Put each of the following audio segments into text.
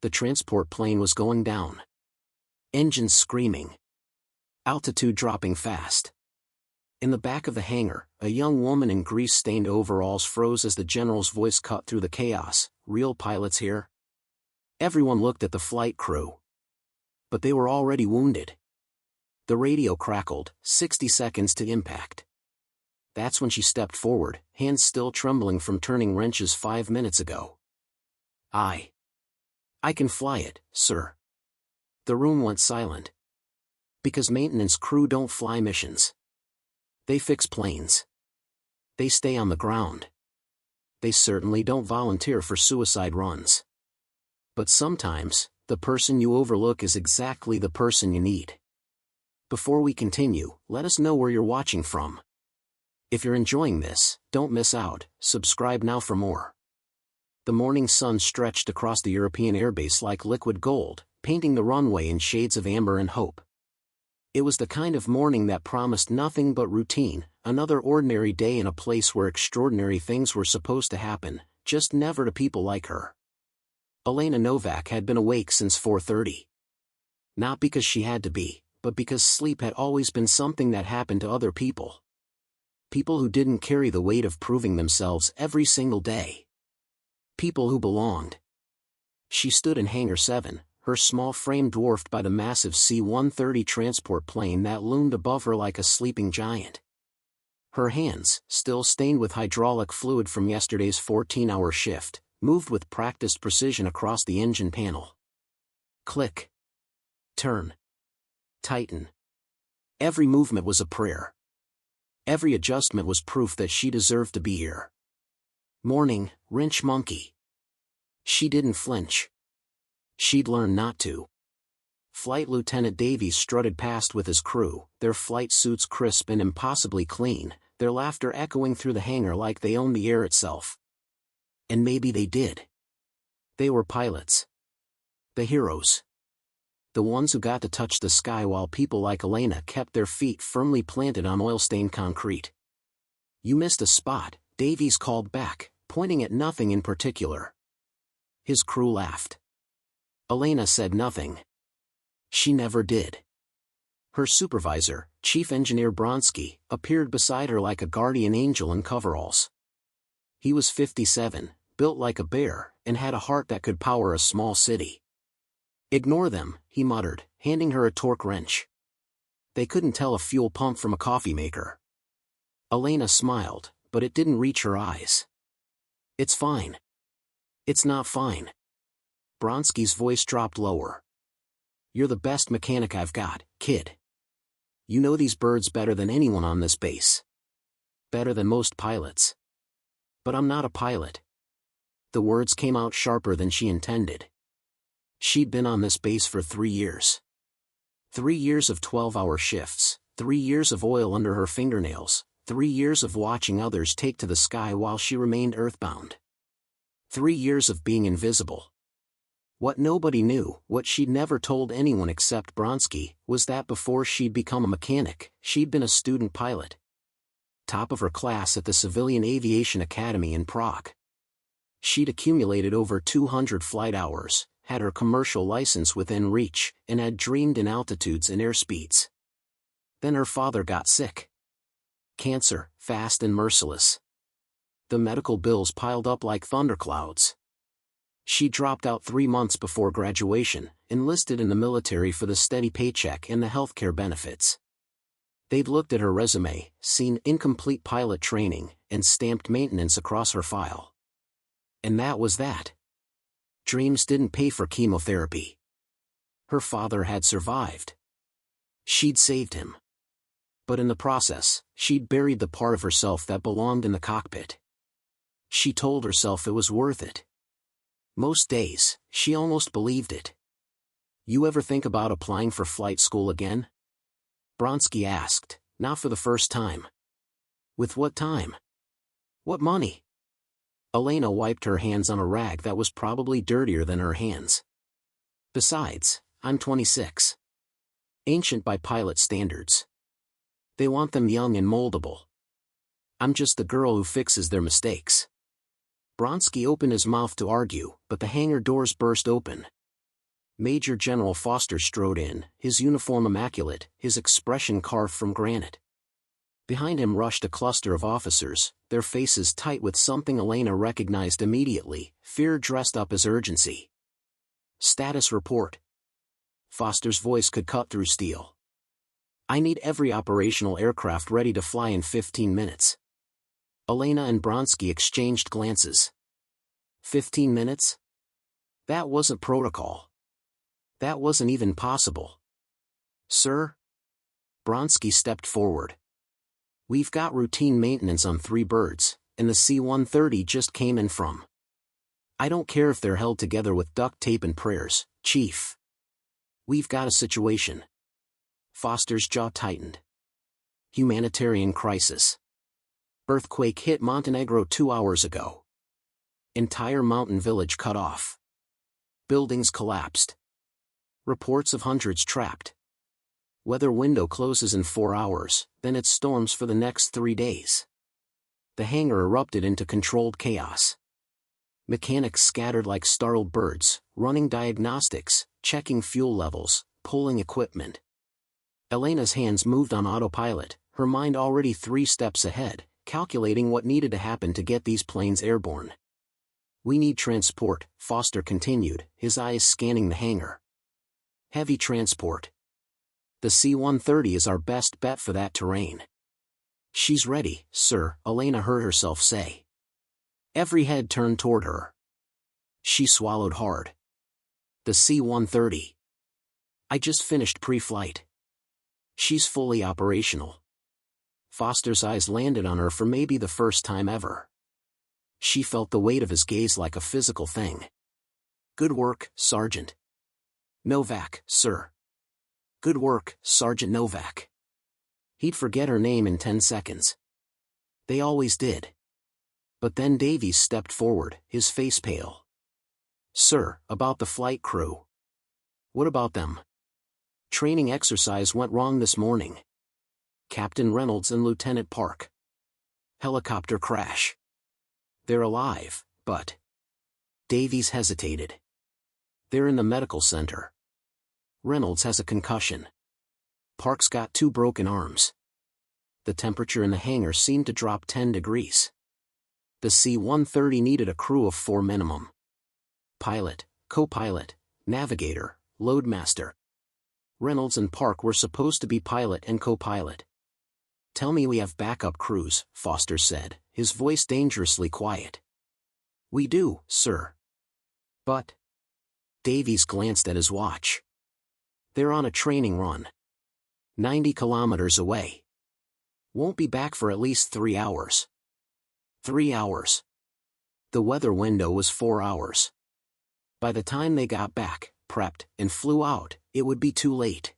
The transport plane was going down. Engines screaming. Altitude dropping fast. In the back of the hangar, a young woman in grease-stained overalls froze as the general's voice cut through the chaos. "Real pilots here?" Everyone looked at the flight crew. But they were already wounded. The radio crackled, 60 seconds to impact. That's when she stepped forward, hands still trembling from turning wrenches 5 minutes ago. I can fly it, sir." The room went silent. Because maintenance crew don't fly missions. They fix planes. They stay on the ground. They certainly don't volunteer for suicide runs. But sometimes, the person you overlook is exactly the person you need. Before we continue, let us know where you're watching from. If you're enjoying this, don't miss out, subscribe now for more. The morning sun stretched across the European airbase like liquid gold, painting the runway in shades of amber and hope. It was the kind of morning that promised nothing but routine, another ordinary day in a place where extraordinary things were supposed to happen, just never to people like her. Elena Novak had been awake since 4:30. Not because she had to be, but because sleep had always been something that happened to other people. People who didn't carry the weight of proving themselves every single day. People who belonged. She stood in Hangar 7, her small frame dwarfed by the massive C-130 transport plane that loomed above her like a sleeping giant. Her hands, still stained with hydraulic fluid from yesterday's 14-hour shift, moved with practiced precision across the engine panel. Click. Turn. Tighten. Every movement was a prayer. Every adjustment was proof that she deserved to be here. Morning, wrench monkey. She didn't flinch. She'd learned not to. Flight Lieutenant Davies strutted past with his crew, their flight suits crisp and impossibly clean, their laughter echoing through the hangar like they owned the air itself. And maybe they did. They were pilots. The heroes. The ones who got to touch the sky while people like Elena kept their feet firmly planted on oil-stained concrete. "You missed a spot," Davies called back, pointing at nothing in particular. His crew laughed. Elena said nothing. She never did. Her supervisor, Chief Engineer Bronsky, appeared beside her like a guardian angel in coveralls. He was 57, built like a bear, and had a heart that could power a small city. "Ignore them," he muttered, handing her a torque wrench. They couldn't tell a fuel pump from a coffee maker. Elena smiled, but it didn't reach her eyes. "It's fine." "It's not fine." Bronsky's voice dropped lower. "You're the best mechanic I've got, kid. You know these birds better than anyone on this base. Better than most pilots. But I'm not a pilot." The words came out sharper than she intended. She'd been on this base for 3 years. 3 years of 12-hour shifts, 3 years of oil under her fingernails, 3 years of watching others take to the sky while she remained earthbound. 3 years of being invisible. What nobody knew, what she'd never told anyone except Bronsky, was that before she'd become a mechanic, she'd been a student pilot. Top of her class at the Civilian Aviation Academy in Prague. She'd accumulated over 200 flight hours, had her commercial license within reach, and had dreamed in altitudes and airspeeds. Then her father got sick. Cancer, fast and merciless. The medical bills piled up like thunderclouds. She dropped out 3 months before graduation, enlisted in the military for the steady paycheck and the healthcare benefits. They'd looked at her resume, seen incomplete pilot training, and stamped maintenance across her file. And that was that. Dreams didn't pay for chemotherapy. Her father had survived. She'd saved him. But in the process, she'd buried the part of herself that belonged in the cockpit. She told herself it was worth it. Most days, she almost believed it. "You ever think about applying for flight school again?" Bronsky asked, not for the first time. "With what time? What money?" Elena wiped her hands on a rag that was probably dirtier than her hands. "Besides, I'm 26. Ancient by pilot standards. They want them young and moldable. I'm just the girl who fixes their mistakes." Bronsky opened his mouth to argue, but the hangar doors burst open. Major General Foster strode in, his uniform immaculate, his expression carved from granite. Behind him rushed a cluster of officers, their faces tight with something Elena recognized immediately, fear dressed up as urgency. "Status report." Foster's voice could cut through steel. "I need every operational aircraft ready to fly in 15 minutes. Elena and Bronsky exchanged glances. 15 minutes? That wasn't protocol. That wasn't even possible. "Sir?" Bronsky stepped forward. "We've got routine maintenance on 3 birds, and the C-130 just came in from. I don't care if they're held together with duct tape and prayers, Chief. We've got a situation." Foster's jaw tightened. Humanitarian crisis. Earthquake hit Montenegro 2 hours ago. Entire mountain village cut off. Buildings collapsed. Reports of hundreds trapped. Weather window closes in 4 hours, then it storms for the next 3 days. The hangar erupted into controlled chaos. Mechanics scattered like startled birds, running diagnostics, checking fuel levels, pulling equipment. Elena's hands moved on autopilot, her mind already 3 steps ahead, calculating what needed to happen to get these planes airborne. "We need transport," Foster continued, his eyes scanning the hangar. "Heavy transport. The C-130 is our best bet for that terrain." "She's ready, sir," Elena heard herself say. Every head turned toward her. She swallowed hard. "The C-130. I just finished pre-flight. She's fully operational." Foster's eyes landed on her for maybe the first time ever. She felt the weight of his gaze like a physical thing. "Good work, Sergeant." "Novak, sir." "Good work, Sergeant Novak." He'd forget her name in 10 seconds. They always did. But then Davies stepped forward, his face pale. "Sir, about the flight crew." "What about them?" "Training exercise went wrong this morning. Captain Reynolds and Lieutenant Park. Helicopter crash. They're alive, but..." Davies hesitated. "They're in the medical center. Reynolds has a concussion. Park's got 2 broken arms." The temperature in the hangar seemed to drop 10 degrees. The C-130 needed a crew of 4 minimum. Pilot, co-pilot, navigator, loadmaster. Reynolds and Park were supposed to be pilot and co-pilot. "Tell me we have backup crews," Foster said, his voice dangerously quiet. "We do, sir." "But..." Davies glanced at his watch. "They're on a training run. 90 kilometers away. Won't be back for at least 3 hours. 3 hours. The weather window was 4 hours. By the time they got back, prepped, and flew out, it would be too late.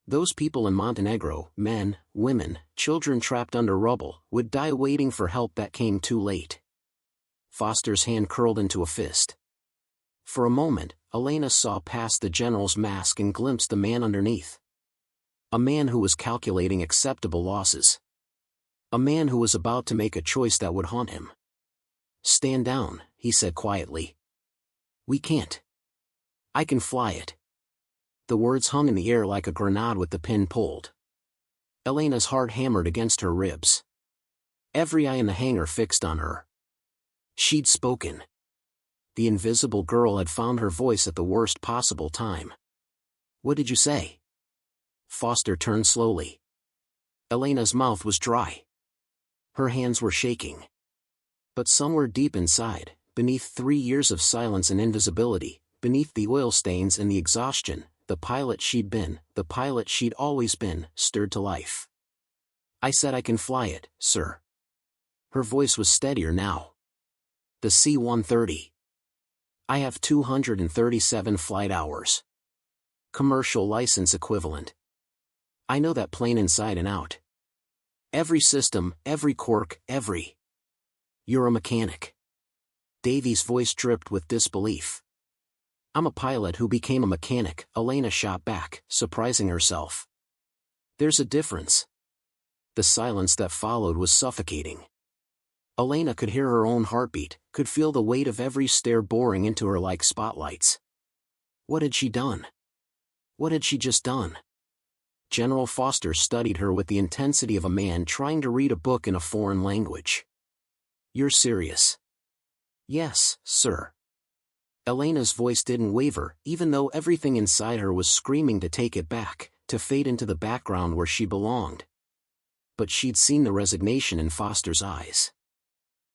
Those people in Montenegro, men, women, children trapped under rubble, would die waiting for help that came too late." Foster's hand curled into a fist. For a moment, Elena saw past the general's mask and glimpsed the man underneath. A man who was calculating acceptable losses. A man who was about to make a choice that would haunt him. "Stand down," he said quietly. "We can't. I can fly it." The words hung in the air like a grenade with the pin pulled. Elena's heart hammered against her ribs. Every eye in the hangar fixed on her. She'd spoken. The invisible girl had found her voice at the worst possible time. "What did you say?" Foster turned slowly. Elena's mouth was dry. Her hands were shaking. But somewhere deep inside, beneath 3 years of silence and invisibility, beneath the oil stains and the exhaustion, the pilot she'd been, the pilot she'd always been, stirred to life. "I said I can fly it, sir." Her voice was steadier now. "The C-130. I have 237 flight hours. Commercial license equivalent. I know that plane inside and out. Every system, every quirk, every..." "You're a mechanic." Davies' voice dripped with disbelief. "I'm a pilot who became a mechanic," Elena shot back, surprising herself. "There's a difference." The silence that followed was suffocating. Elena could hear her own heartbeat, could feel the weight of every stare boring into her like spotlights. What had she done? What had she just done? General Foster studied her with the intensity of a man trying to read a book in a foreign language. You're serious? Yes, sir. Elena's voice didn't waver, even though everything inside her was screaming to take it back, to fade into the background where she belonged. But she'd seen the resignation in Foster's eyes.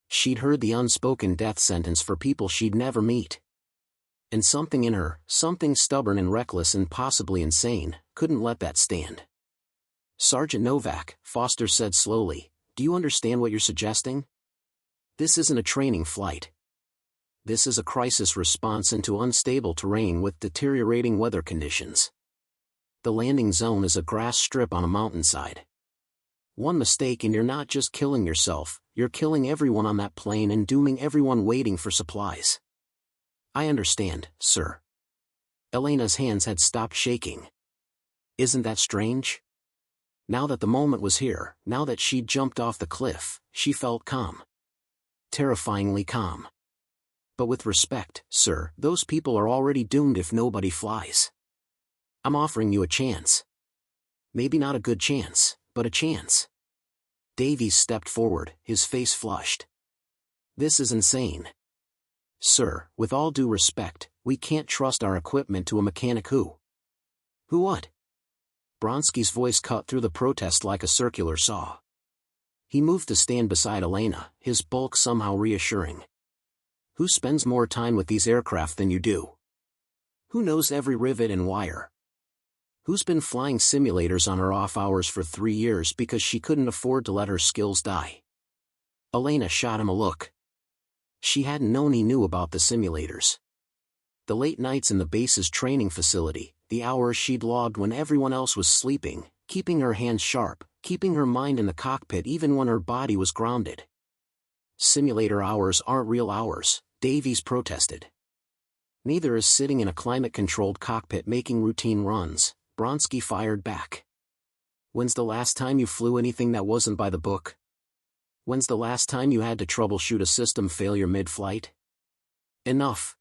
She'd heard the unspoken death sentence for people she'd never meet. And something in her, something stubborn and reckless and possibly insane, couldn't let that stand. Sergeant Novak, Foster said slowly, do you understand what you're suggesting? This isn't a training flight. This is a crisis response into unstable terrain with deteriorating weather conditions. The landing zone is a grass strip on a mountainside. One mistake and you're not just killing yourself, you're killing everyone on that plane and dooming everyone waiting for supplies. I understand, sir. Elena's hands had stopped shaking. Isn't that strange? Now that the moment was here, now that she'd jumped off the cliff, she felt calm. Terrifyingly calm. But with respect, sir, those people are already doomed if nobody flies. I'm offering you a chance. Maybe not a good chance, but a chance. Davies stepped forward, his face flushed. This is insane. Sir, with all due respect, we can't trust our equipment to a mechanic who... Who what? Bronsky's voice cut through the protest like a circular saw. He moved to stand beside Elena, his bulk somehow reassuring. Who spends more time with these aircraft than you do? Who knows every rivet and wire? Who's been flying simulators on her off hours for 3 years because she couldn't afford to let her skills die? Elena shot him a look. She hadn't known he knew about the simulators. The late nights in the base's training facility, the hours she'd logged when everyone else was sleeping, keeping her hands sharp, keeping her mind in the cockpit even when her body was grounded. Simulator hours aren't real hours, Davies protested. Neither is sitting in a climate-controlled cockpit making routine runs, Bronsky fired back. When's the last time you flew anything that wasn't by the book? When's the last time you had to troubleshoot a system failure mid-flight? Enough.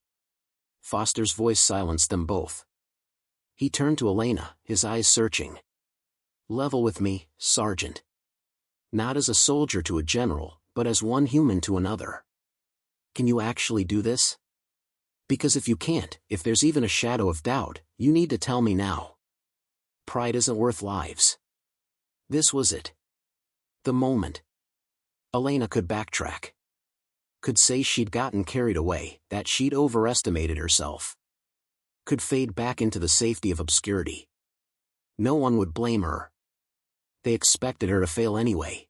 Foster's voice silenced them both. He turned to Elena, his eyes searching. Level with me, Sergeant. Not as a soldier to a general, but as one human to another. Can you actually do this? Because if you can't, if there's even a shadow of doubt, you need to tell me now. Pride isn't worth lives. This was it. The moment. Elena could backtrack. Could say she'd gotten carried away, that she'd overestimated herself. Could fade back into the safety of obscurity. No one would blame her. They expected her to fail anyway.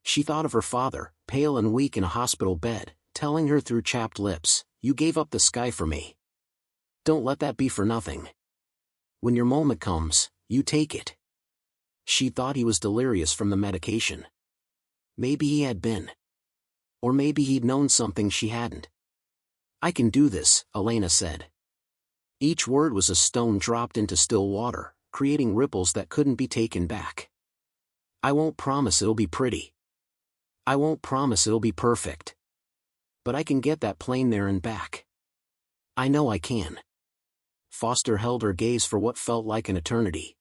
She thought of her father, pale and weak in a hospital bed, telling her through chapped lips, "You gave up the sky for me. Don't let that be for nothing. When your moment comes, you take it." She thought he was delirious from the medication. Maybe he had been. Or maybe he'd known something she hadn't. "I can do this," Elena said. Each word was a stone dropped into still water, creating ripples that couldn't be taken back. "I won't promise it'll be pretty. I won't promise it'll be perfect. But I can get that plane there and back. I know I can." Foster held her gaze for what felt like an eternity.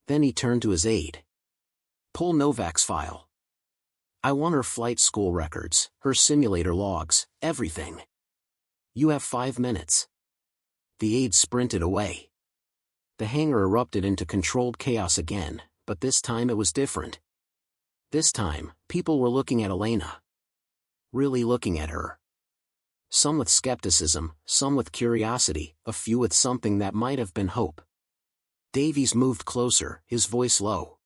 Then he turned to his aide. "Pull Novak's file. I want her flight school records, her simulator logs, everything. You have 5 minutes." The aide sprinted away. The hangar erupted into controlled chaos again, but this time it was different. This time, people were looking at Elena. Really looking at her. Some with skepticism, some with curiosity, a few with something that might have been hope. Davies moved closer, his voice low.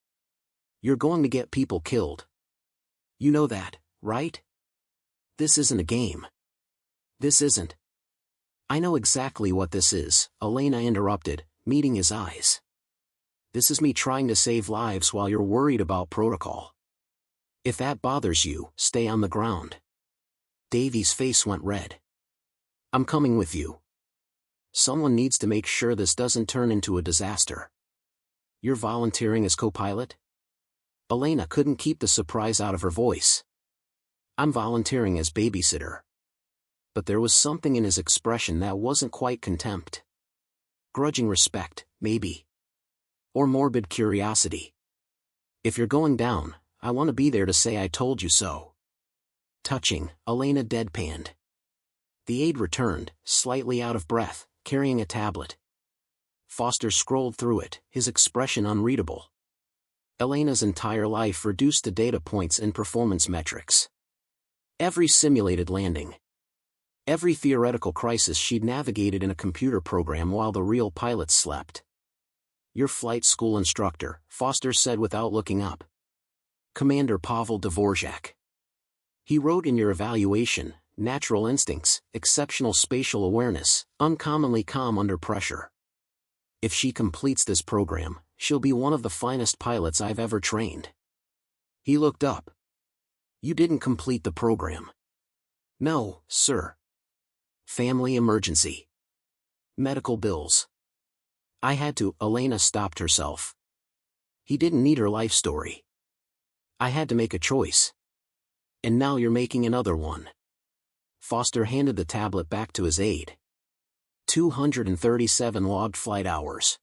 "You're going to get people killed. You know that, right? This isn't a game. This isn't." "I know exactly what this is," Elena interrupted, meeting his eyes. "This is me trying to save lives while you're worried about protocol. If that bothers you, stay on the ground." Davies' face went red. "I'm coming with you. Someone needs to make sure this doesn't turn into a disaster." "You're volunteering as co-pilot?" Elena couldn't keep the surprise out of her voice. "I'm volunteering as babysitter." But there was something in his expression that wasn't quite contempt. Grudging respect, maybe. Or morbid curiosity. If you're going down, I want to be there to say I told you so. Touching, Elena deadpanned. The aide returned, slightly out of breath, carrying a tablet. Foster scrolled through it, his expression unreadable. Elena's entire life reduced to data points and performance metrics. Every simulated landing. Every theoretical crisis she'd navigated in a computer program while the real pilots slept. Your flight school instructor, Foster said without looking up. Commander Pavel Dvorak. He wrote in your evaluation, natural instincts, exceptional spatial awareness, uncommonly calm under pressure. If she completes this program, she'll be one of the finest pilots I've ever trained. He looked up. You didn't complete the program. No, sir. Family emergency. Medical bills. I had to. Elena stopped herself. He didn't need her life story. I had to make a choice. And now you're making another one. Foster handed the tablet back to his aide. 237 logged flight hours.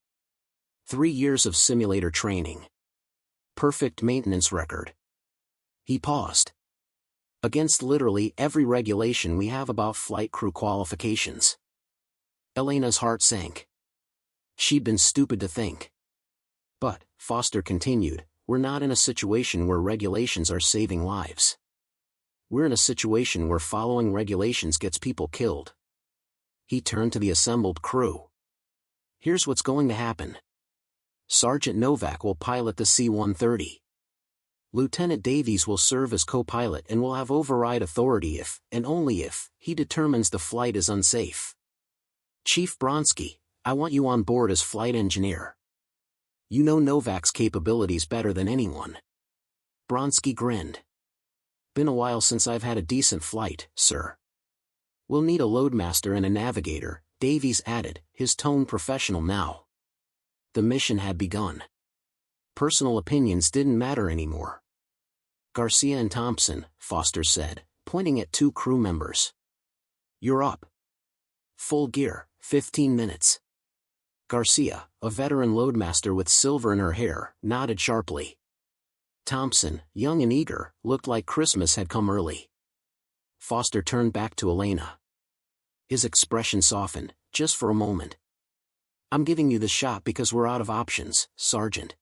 3 years of simulator training. Perfect maintenance record. He paused. Against literally every regulation we have about flight crew qualifications. Elena's heart sank. She'd been stupid to think. But, Foster continued, we're not in a situation where regulations are saving lives. We're in a situation where following regulations gets people killed. He turned to the assembled crew. Here's what's going to happen. Sergeant Novak will pilot the C-130. Lieutenant Davies will serve as co-pilot and will have override authority if, and only if, he determines the flight is unsafe. Chief Bronsky, I want you on board as flight engineer. You know Novak's capabilities better than anyone. Bronsky grinned. Been a while since I've had a decent flight, sir. We'll need a loadmaster and a navigator, Davies added, his tone professional now. The mission had begun. Personal opinions didn't matter anymore. Garcia and Thompson, Foster said, pointing at 2 crew members. You're up. Full gear, 15 minutes. Garcia, a veteran loadmaster with silver in her hair, nodded sharply. Thompson, young and eager, looked like Christmas had come early. Foster turned back to Elena. His expression softened, just for a moment. I'm giving you the shot because we're out of options, Sergeant.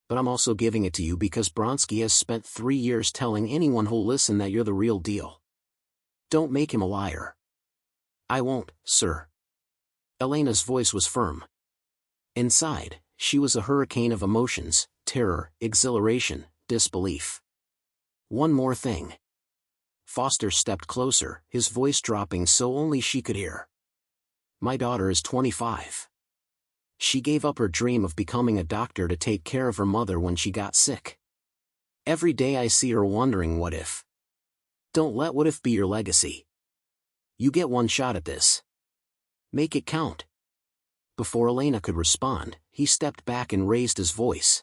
But I'm also giving it to you because Bronsky has spent 3 years telling anyone who'll listen that you're the real deal. Don't make him a liar. I won't, sir. Elena's voice was firm. Inside, she was a hurricane of emotions, terror, exhilaration, disbelief. One more thing. Foster stepped closer, his voice dropping so only she could hear. My daughter is 25. She gave up her dream of becoming a doctor to take care of her mother when she got sick. Every day I see her wondering what if. Don't let what if be your legacy. You get one shot at this. Make it count. Before Elena could respond, he stepped back and raised his voice.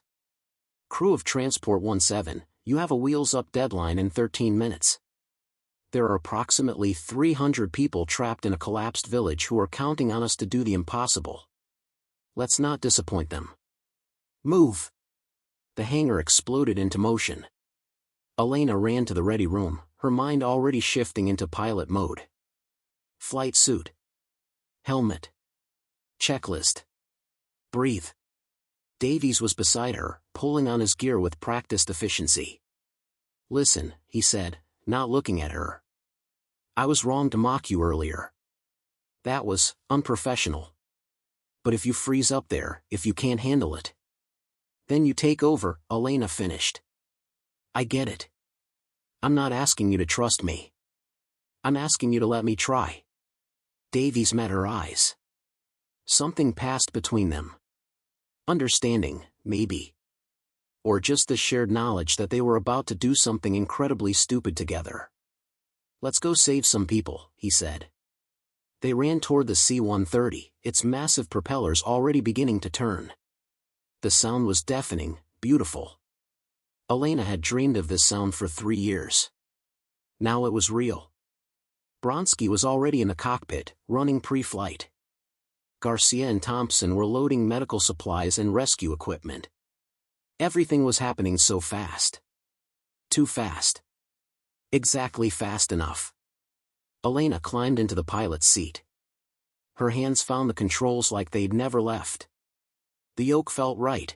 Crew of Transport 17, you have a wheels-up deadline in 13 minutes. There are approximately 300 people trapped in a collapsed village who are counting on us to do the impossible. Let's not disappoint them. Move! The hangar exploded into motion. Elena ran to the ready room, her mind already shifting into pilot mode. Flight suit. Helmet. Checklist. Breathe. Davies was beside her, pulling on his gear with practiced efficiency. Listen, he said, not looking at her. I was wrong to mock you earlier. That was unprofessional. But if you freeze up there, if you can't handle it, then you take over, Elena finished. I get it. I'm not asking you to trust me. I'm asking you to let me try. Davies met her eyes. Something passed between them. Understanding, maybe. Or just the shared knowledge that they were about to do something incredibly stupid together. Let's go save some people, he said. They ran toward the C-130, its massive propellers already beginning to turn. The sound was deafening, beautiful. Elena had dreamed of this sound for 3 years. Now it was real. Bronsky was already in the cockpit, running pre-flight. Garcia and Thompson were loading medical supplies and rescue equipment. Everything was happening so fast. Too fast. Exactly fast enough. Elena climbed into the pilot's seat. Her hands found the controls like they'd never left. The yoke felt right.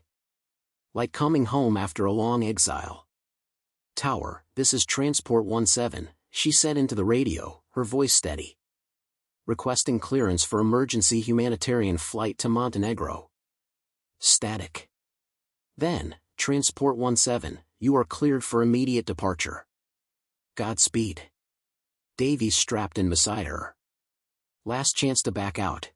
Like coming home after a long exile. "Tower, this is Transport 17, she said into the radio, her voice steady. "Requesting clearance for emergency humanitarian flight to Montenegro." Static. Then, Transport 17, you are cleared for immediate departure. "Godspeed." Davies strapped in beside her. "Last chance to back out."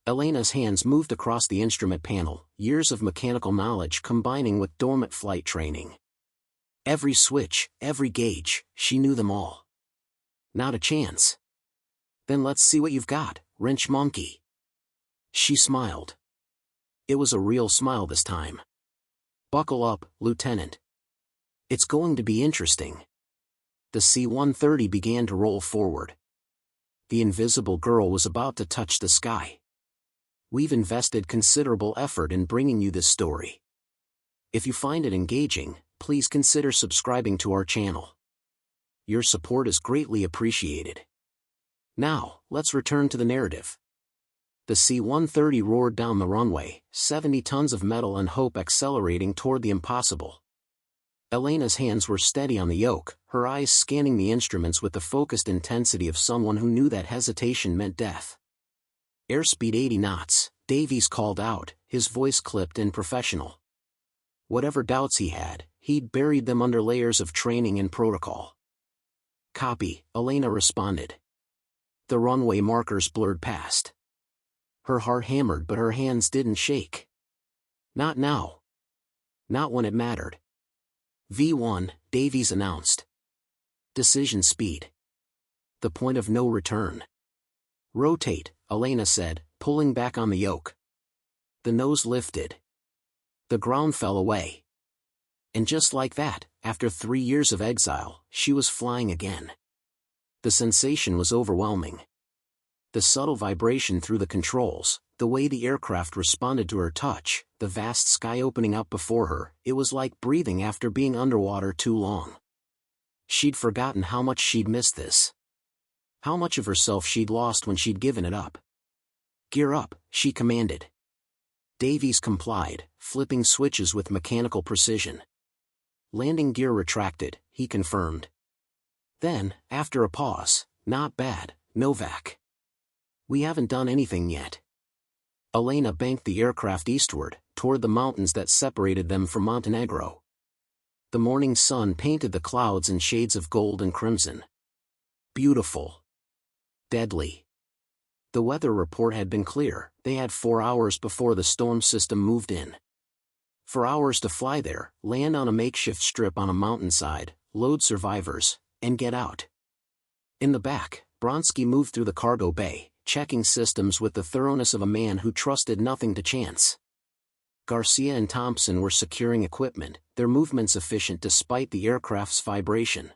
Elena's hands moved across the instrument panel, years of mechanical knowledge combining with dormant flight training. Every switch, every gauge, she knew them all. Not a chance. "Then let's see what you've got, wrench monkey." She smiled. It was a real smile this time. "Buckle up, Lieutenant. It's going to be interesting." The C-130 began to roll forward. The invisible girl was about to touch the sky. We've invested considerable effort in bringing you this story. If you find it engaging, please consider subscribing to our channel. Your support is greatly appreciated. Now, let's return to the narrative. The C-130 roared down the runway, 70 tons of metal and hope accelerating toward the impossible. Elena's hands were steady on the yoke, her eyes scanning the instruments with the focused intensity of someone who knew that hesitation meant death. "Airspeed 80 knots, Davies called out, his voice clipped and professional. Whatever doubts he had, he'd buried them under layers of training and protocol. "Copy," Elena responded. The runway markers blurred past. Her heart hammered but her hands didn't shake. Not now. Not when it mattered. "V1, Davies announced. Decision speed. The point of no return." "Rotate," Elena said, pulling back on the yoke. The nose lifted. The ground fell away. And just like that, after 3 years of exile, she was flying again. The sensation was overwhelming. The subtle vibration through the controls, the way the aircraft responded to her touch, the vast sky opening up before her, it was like breathing after being underwater too long. She'd forgotten how much she'd missed this. How much of herself she'd lost when she'd given it up. "Gear up," she commanded. Davies complied, flipping switches with mechanical precision. "Landing gear retracted," he confirmed. Then, after a pause, "Not bad, Novak. We haven't done anything yet." Elena banked the aircraft eastward, toward the mountains that separated them from Montenegro. The morning sun painted the clouds in shades of gold and crimson. Beautiful. Deadly. The weather report had been clear, they had 4 hours before the storm system moved in. 4 hours to fly there, land on a makeshift strip on a mountainside, load survivors, and get out. In the back, Bronsky moved through the cargo bay, checking systems with the thoroughness of a man who trusted nothing to chance. Garcia and Thompson were securing equipment, their movements efficient despite the aircraft's vibration.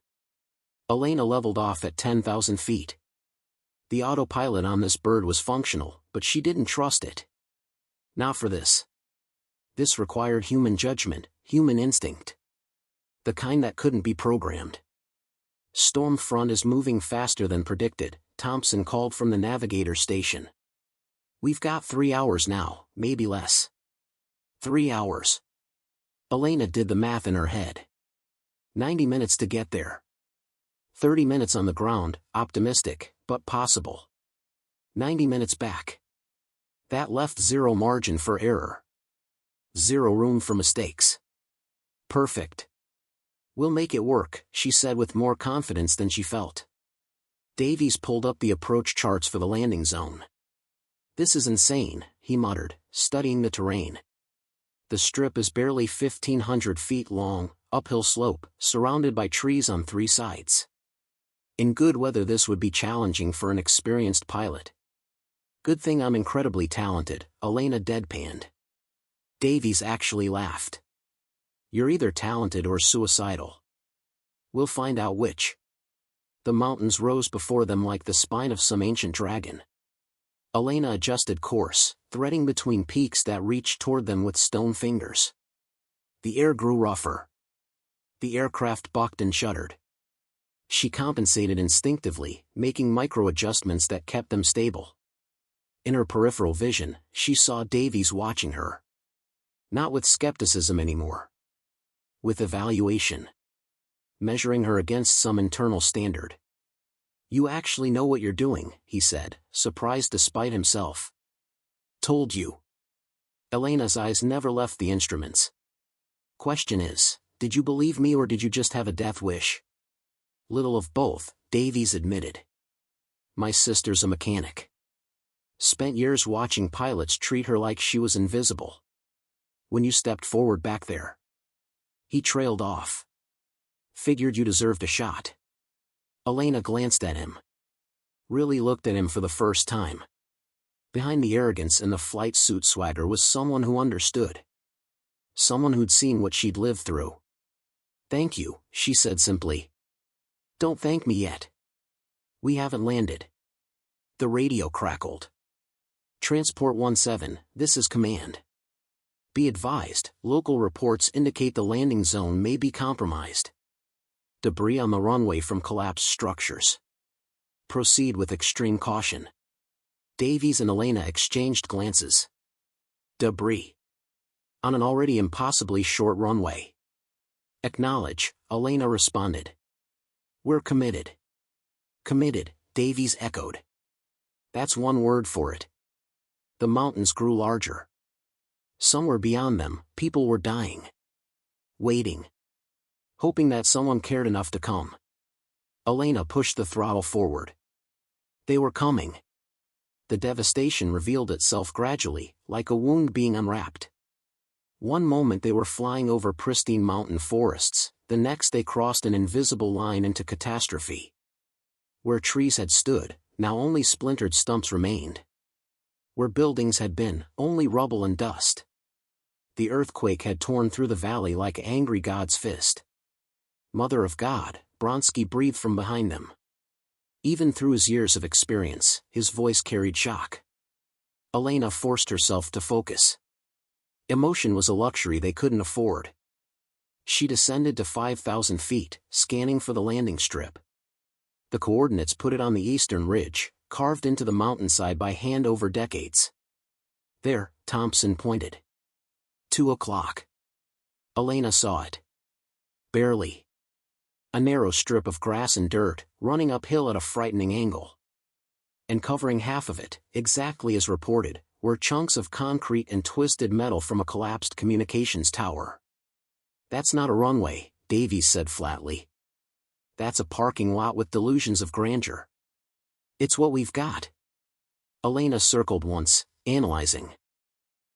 Elena leveled off at 10,000 feet. The autopilot on this bird was functional, but she didn't trust it. Not for this. This required human judgment, human instinct. The kind that couldn't be programmed. "Storm front is moving faster than predicted," Thompson called from the navigator station. "We've got 3 hours now, maybe less." 3 hours. Elena did the math in her head. 90 minutes to get there. 30 minutes on the ground, optimistic, but possible. 90 minutes back. That left zero margin for error. Zero room for mistakes. Perfect. "We'll make it work," she said with more confidence than she felt. Davies pulled up the approach charts for the landing zone. "This is insane," he muttered, studying the terrain. The strip is barely 1,500 feet long, uphill slope, surrounded by trees on 3 sides. In good weather this would be challenging for an experienced pilot. "Good thing I'm incredibly talented," Elena deadpanned. Davies actually laughed. "You're either talented or suicidal. We'll find out which." The mountains rose before them like the spine of some ancient dragon. Elena adjusted course, threading between peaks that reached toward them with stone fingers. The air grew rougher. The aircraft bucked and shuddered. She compensated instinctively, making micro-adjustments that kept them stable. In her peripheral vision, she saw Davies watching her. Not with skepticism anymore. With evaluation. Measuring her against some internal standard. "You actually know what you're doing," he said, surprised despite himself. "Told you." Elena's eyes never left the instruments. "Question is, did you believe me or did you just have a death wish?" "Little of both," Davies admitted. "My sister's a mechanic. Spent years watching pilots treat her like she was invisible. When you stepped forward back there." He trailed off. "Figured you deserved a shot." Elena glanced at him. Really looked at him for the first time. Behind the arrogance and the flight suit swagger was someone who understood. Someone who'd seen what she'd lived through. "Thank you," she said simply. "Don't thank me yet. We haven't landed." The radio crackled. "Transport 17, this is command. Be advised, local reports indicate the landing zone may be compromised. Debris on the runway from collapsed structures. Proceed with extreme caution." Davies and Elena exchanged glances. Debris. On an already impossibly short runway. "Acknowledge," Elena responded. "We're committed." "Committed," Davies echoed. "That's one word for it." The mountains grew larger. Somewhere beyond them, people were dying. Waiting. Hoping that someone cared enough to come. Elena pushed the throttle forward. They were coming. The devastation revealed itself gradually, like a wound being unwrapped. One moment they were flying over pristine mountain forests, the next they crossed an invisible line into catastrophe. Where trees had stood, now only splintered stumps remained. Where buildings had been, only rubble and dust. The earthquake had torn through the valley like angry God's fist. "Mother of God," Bronsky breathed from behind them. Even through his years of experience, his voice carried shock. Elena forced herself to focus. Emotion was a luxury they couldn't afford. She descended to 5,000 feet, scanning for the landing strip. The coordinates put it on the eastern ridge, carved into the mountainside by hand over decades. "There," Thompson pointed. 2 o'clock. Elena saw it. Barely. A narrow strip of grass and dirt, running uphill at a frightening angle. And covering half of it, exactly as reported, were chunks of concrete and twisted metal from a collapsed communications tower. "That's not a runway," Davies said flatly. "That's a parking lot with delusions of grandeur." "It's what we've got." Elena circled once, analyzing.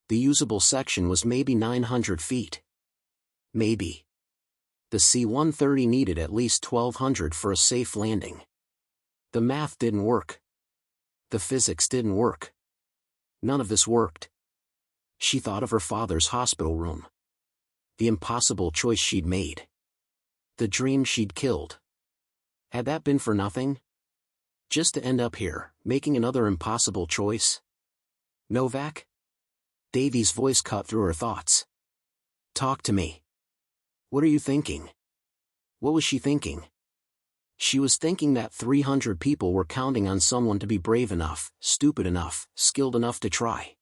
The usable section was maybe 900 feet. Maybe. The C-130 needed at least 1,200 for a safe landing. The math didn't work. The physics didn't work. None of this worked. She thought of her father's hospital room. The impossible choice she'd made. The dream she'd killed. Had that been for nothing? Just to end up here, making another impossible choice? "Novak?" Davies' voice cut through her thoughts. "Talk to me. What are you thinking?" What was she thinking? She was thinking that 300 people were counting on someone to be brave enough, stupid enough, skilled enough to try.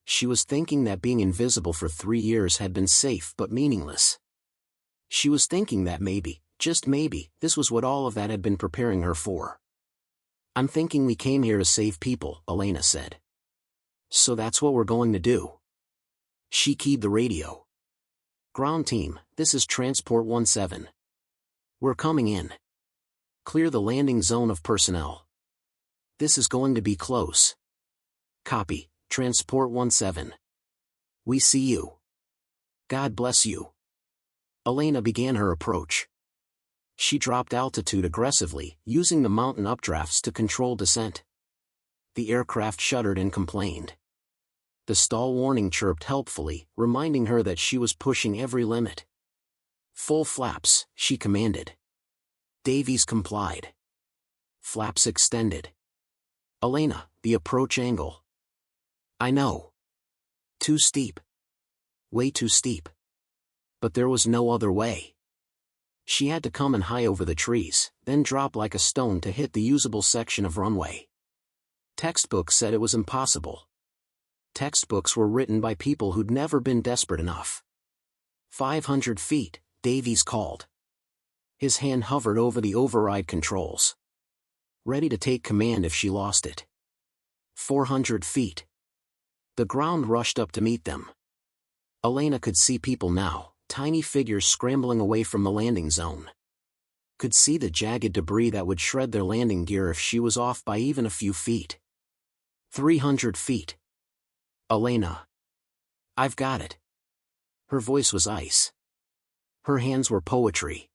She was thinking that being invisible for 3 years had been safe but meaningless. She was thinking that maybe, just maybe, this was what all of that had been preparing her for. "I'm thinking we came here to save people," Elena said. "So that's what we're going to do." She keyed the radio. "Ground team, this is Transport 17. We're coming in. Clear the landing zone of personnel. This is going to be close." "Copy, Transport 17. We see you. God bless you." Elena began her approach. She dropped altitude aggressively, using the mountain updrafts to control descent. The aircraft shuddered and complained. The stall warning chirped helpfully, reminding her that she was pushing every limit. "Full flaps," she commanded. Davies complied. Flaps extended. Elena, the approach angle. I know. Too steep. Way too steep. But there was no other way. She had to come in high over the trees, then drop like a stone to hit the usable section of runway. Textbooks said it was impossible. Textbooks were written by people who'd never been desperate enough. 500 feet, Davies called. His hand hovered over the override controls. Ready to take command if she lost it. 400 feet. The ground rushed up to meet them. Elena could see people now, tiny figures scrambling away from the landing zone. Could see the jagged debris that would shred their landing gear if she was off by even a few feet. 300 feet. Elena. I've got it. Her voice was ice. Her hands were poetry.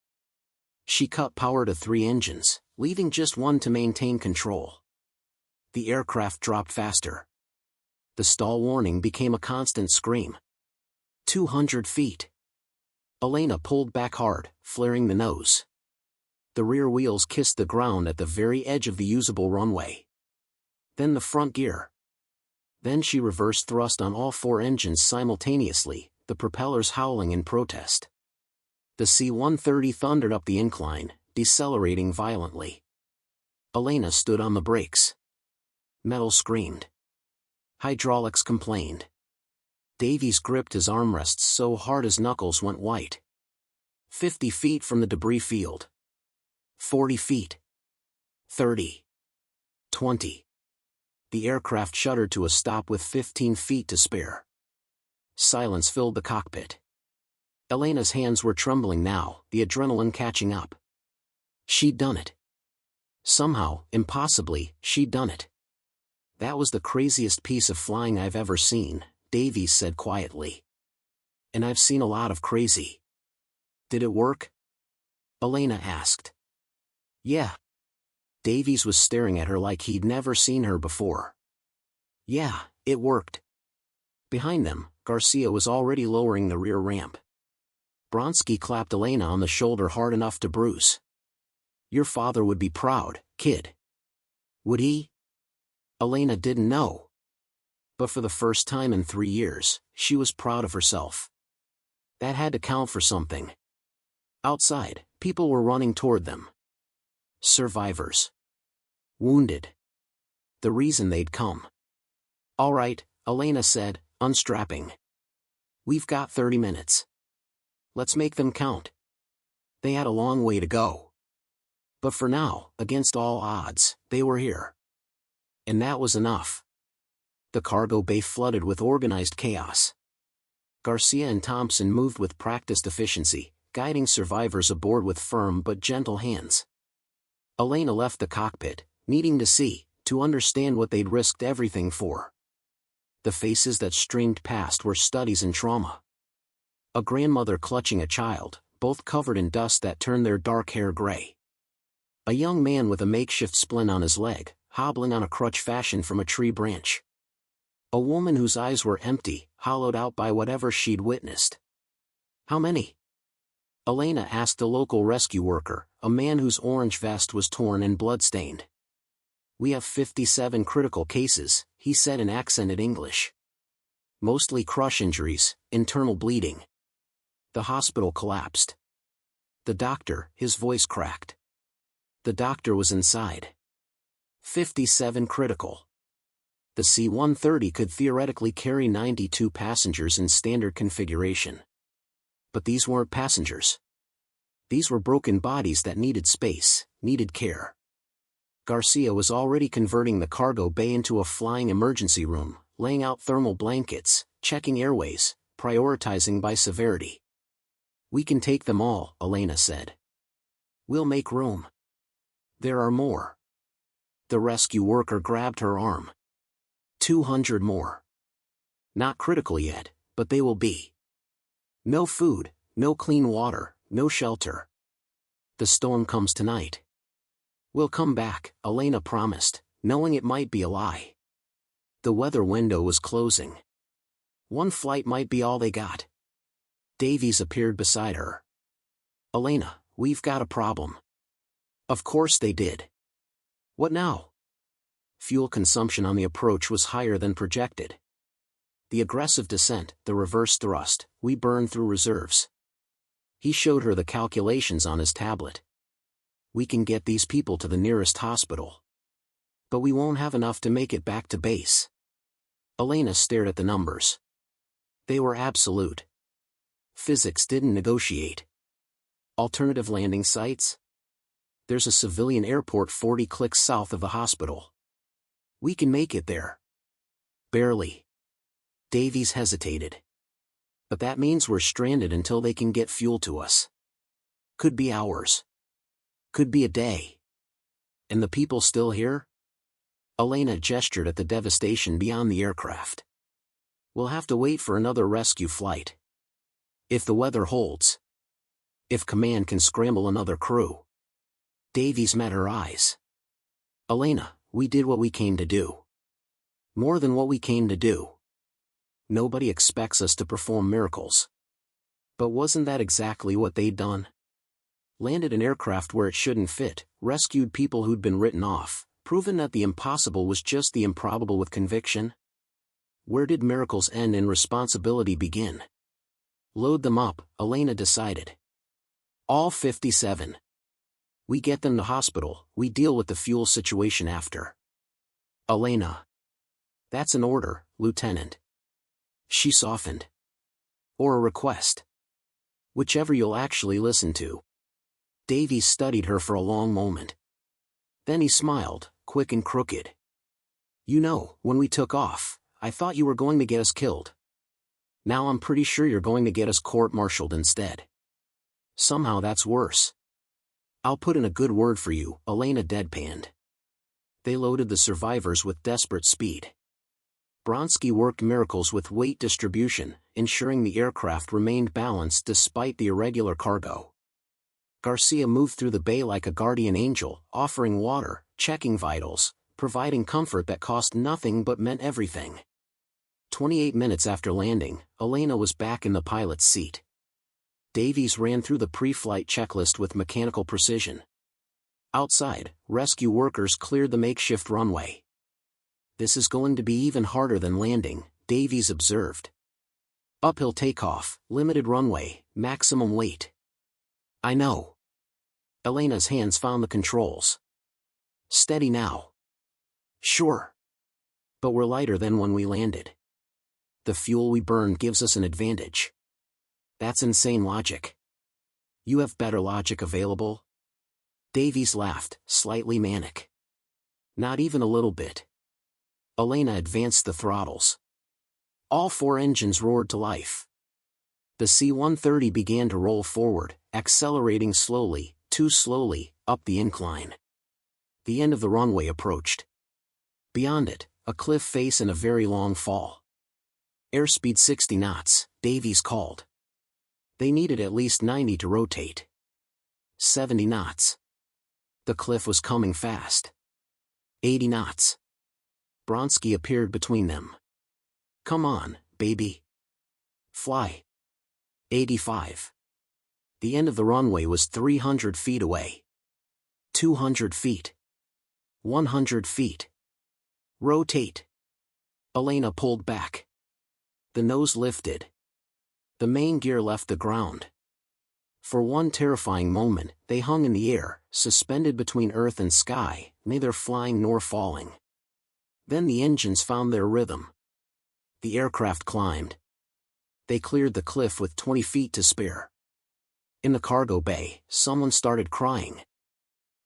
She cut power to 3 engines, leaving just one to maintain control. The aircraft dropped faster. The stall warning became a constant scream. 200 feet. Elena pulled back hard, flaring the nose. The rear wheels kissed the ground at the very edge of the usable runway. Then the front gear. Then she reversed thrust on all 4 engines simultaneously, the propellers howling in protest. The C-130 thundered up the incline, decelerating violently. Elena stood on the brakes. Metal screamed. Hydraulics complained. Davies gripped his armrests so hard his knuckles went white. 50 feet from the debris field. 40 feet. 30. 20. The aircraft shuddered to a stop with 15 feet to spare. Silence filled the cockpit. Elena's hands were trembling now, the adrenaline catching up. She'd done it. Somehow, impossibly, she'd done it. That was the craziest piece of flying I've ever seen, Davies said quietly. And I've seen a lot of crazy. Did it work? Elena asked. Yeah. Davies was staring at her like he'd never seen her before. Yeah, it worked. Behind them, Garcia was already lowering the rear ramp. Bronsky clapped Elena on the shoulder hard enough to bruise. Your father would be proud, kid. Would he? Elena didn't know. But for the first time in 3 years, she was proud of herself. That had to count for something. Outside, people were running toward them. Survivors. Wounded. The reason they'd come. All right, Elena said, unstrapping. We've got 30 minutes. Let's make them count. They had a long way to go. But for now, against all odds, they were here. And that was enough. The cargo bay flooded with organized chaos. Garcia and Thompson moved with practiced efficiency, guiding survivors aboard with firm but gentle hands. Elena left the cockpit, needing to see, to understand what they'd risked everything for. The faces that streamed past were studies in trauma. A grandmother clutching a child, both covered in dust that turned their dark hair gray. A young man with a makeshift splint on his leg, hobbling on a crutch fashioned from a tree branch. A woman whose eyes were empty, hollowed out by whatever she'd witnessed. How many? Elena asked a local rescue worker, a man whose orange vest was torn and blood-stained. We have 57 critical cases, he said in accented English. Mostly crush injuries, internal bleeding. The hospital collapsed. The doctor, his voice cracked. The doctor was inside. 57 critical. The C-130 could theoretically carry 92 passengers in standard configuration. But these weren't passengers. These were broken bodies that needed space, needed care. Garcia was already converting the cargo bay into a flying emergency room, laying out thermal blankets, checking airways, prioritizing by severity. We can take them all, Elena said. We'll make room. There are more. The rescue worker grabbed her arm. 200 more. Not critical yet, but they will be. No food, no clean water, no shelter. The storm comes tonight. We'll come back, Elena promised, knowing it might be a lie. The weather window was closing. One flight might be all they got. Davies appeared beside her. Elena, we've got a problem. Of course they did. What now? Fuel consumption on the approach was higher than projected. The aggressive descent, the reverse thrust, we burned through reserves. He showed her the calculations on his tablet. We can get these people to the nearest hospital. But we won't have enough to make it back to base. Elena stared at the numbers. They were absolute. Physics didn't negotiate. Alternative landing sites? There's a civilian airport 40 clicks south of the hospital. We can make it there. Barely. Davies hesitated. But that means we're stranded until they can get fuel to us. Could be hours. Could be a day. And the people still here? Elena gestured at the devastation beyond the aircraft. We'll have to wait for another rescue flight. If the weather holds. If command can scramble another crew. Davies met her eyes. Elena, we did what we came to do. More than what we came to do. Nobody expects us to perform miracles. But wasn't that exactly what they'd done? Landed an aircraft where it shouldn't fit, rescued people who'd been written off, proven that the impossible was just the improbable with conviction? Where did miracles end and responsibility begin? Load them up, Elena decided. All 57. We get them to hospital, we deal with the fuel situation after. Elena. That's an order, Lieutenant. She softened. Or a request. Whichever you'll actually listen to. Davies studied her for a long moment. Then he smiled, quick and crooked. You know, when we took off, I thought you were going to get us killed. Now I'm pretty sure you're going to get us court-martialed instead. Somehow that's worse. I'll put in a good word for you, Elena deadpanned. They loaded the survivors with desperate speed. Bronsky worked miracles with weight distribution, ensuring the aircraft remained balanced despite the irregular cargo. Garcia moved through the bay like a guardian angel, offering water, checking vitals, providing comfort that cost nothing but meant everything. 28 minutes after landing, Elena was back in the pilot's seat. Davies ran through the pre-flight checklist with mechanical precision. Outside, rescue workers cleared the makeshift runway. This is going to be even harder than landing, Davies observed. Uphill takeoff, limited runway, maximum weight. I know. Elena's hands found the controls. Steady now. Sure. But we're lighter than when we landed. The fuel we burned gives us an advantage. That's insane logic. You have better logic available? Davies laughed, slightly manic. Not even a little bit. Elena advanced the throttles. All 4 engines roared to life. The C-130 began to roll forward, accelerating slowly, too slowly, up the incline. The end of the runway approached. Beyond it, a cliff face and a very long fall. Airspeed 60 knots, Davies called. They needed at least 90 to rotate. 70 knots. The cliff was coming fast. 80 knots. Bronsky appeared between them. Come on, baby. Fly. 85. The end of the runway was 300 feet away. 200 feet. 100 feet. Rotate. Elena pulled back. The nose lifted. The main gear left the ground. For one terrifying moment, they hung in the air, suspended between earth and sky, neither flying nor falling. Then the engines found their rhythm. The aircraft climbed. They cleared the cliff with 20 feet to spare. In the cargo bay, someone started crying.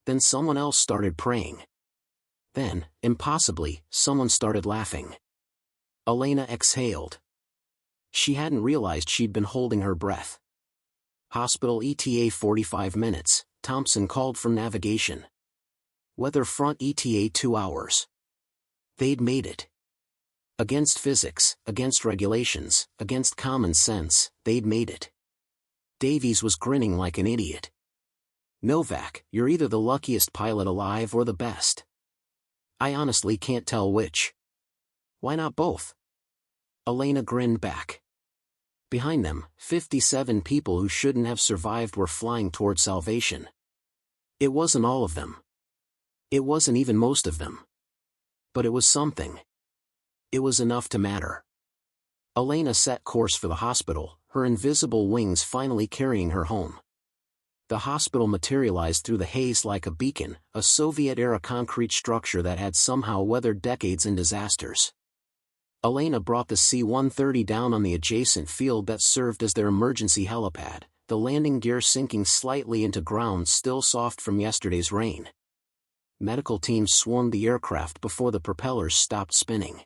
Then someone else started praying. Then, impossibly, someone started laughing. Elena exhaled. She hadn't realized she'd been holding her breath. Hospital ETA 45 minutes, Thompson called from navigation. Weather front ETA 2 hours. They'd made it. Against physics, against regulations, against common sense, they'd made it. Davies was grinning like an idiot. Novak, you're either the luckiest pilot alive or the best. I honestly can't tell which. Why not both? Elena grinned back. Behind them, 57 people who shouldn't have survived were flying toward salvation. It wasn't all of them. It wasn't even most of them. But it was something. It was enough to matter. Elena set course for the hospital, her invisible wings finally carrying her home. The hospital materialized through the haze like a beacon, a Soviet-era concrete structure that had somehow weathered decades and disasters. Elena brought the C-130 down on the adjacent field that served as their emergency helipad, the landing gear sinking slightly into ground still soft from yesterday's rain. Medical teams swarmed the aircraft before the propellers stopped spinning.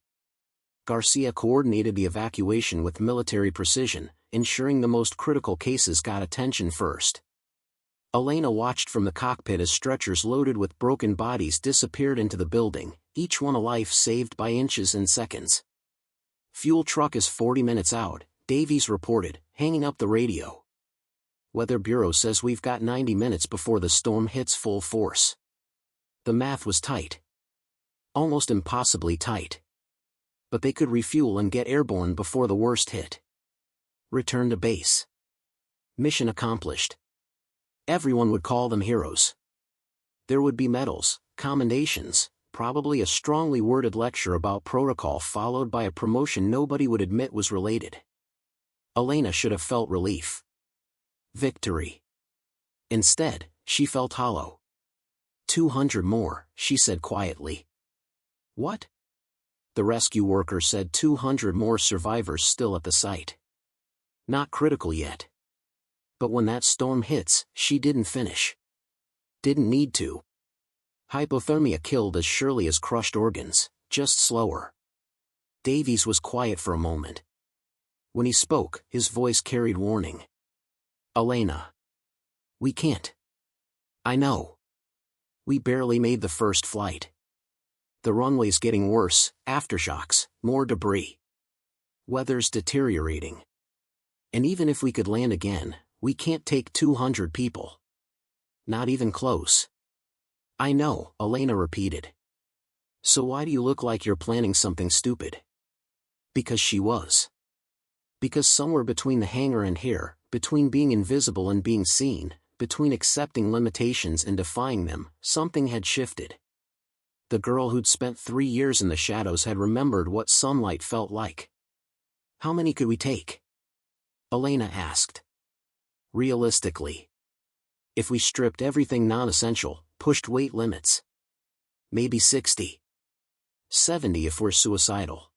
Garcia coordinated the evacuation with military precision, ensuring the most critical cases got attention first. Elena watched from the cockpit as stretchers loaded with broken bodies disappeared into the building, each one a life saved by inches and seconds. "Fuel truck is 40 minutes out," Davies reported, hanging up the radio. "Weather Bureau says we've got 90 minutes before the storm hits full force." The math was tight. Almost impossibly tight. But they could refuel and get airborne before the worst hit. Return to base. Mission accomplished. Everyone would call them heroes. There would be medals, commendations, probably a strongly worded lecture about protocol followed by a promotion nobody would admit was related. Elena should have felt relief. Victory. Instead, she felt hollow. 200 more, she said quietly. What? The rescue worker said 200 more survivors still at the site. Not critical yet. But when that storm hits, she didn't finish. Didn't need to. Hypothermia killed as surely as crushed organs, just slower. Davies was quiet for a moment. When he spoke, his voice carried warning. Elena. We can't. I know. We barely made the first flight. The runway's getting worse, aftershocks, more debris. Weather's deteriorating. And even if we could land again, we can't take 200 people. Not even close. I know, Elena repeated. So why do you look like you're planning something stupid? Because she was. Because somewhere between the hangar and here, between being invisible and being seen, between accepting limitations and defying them, something had shifted. The girl who'd spent 3 years in the shadows had remembered what sunlight felt like. How many could we take? Elena asked. Realistically. If we stripped everything non-essential, pushed weight limits. Maybe 60. 70 if we're suicidal.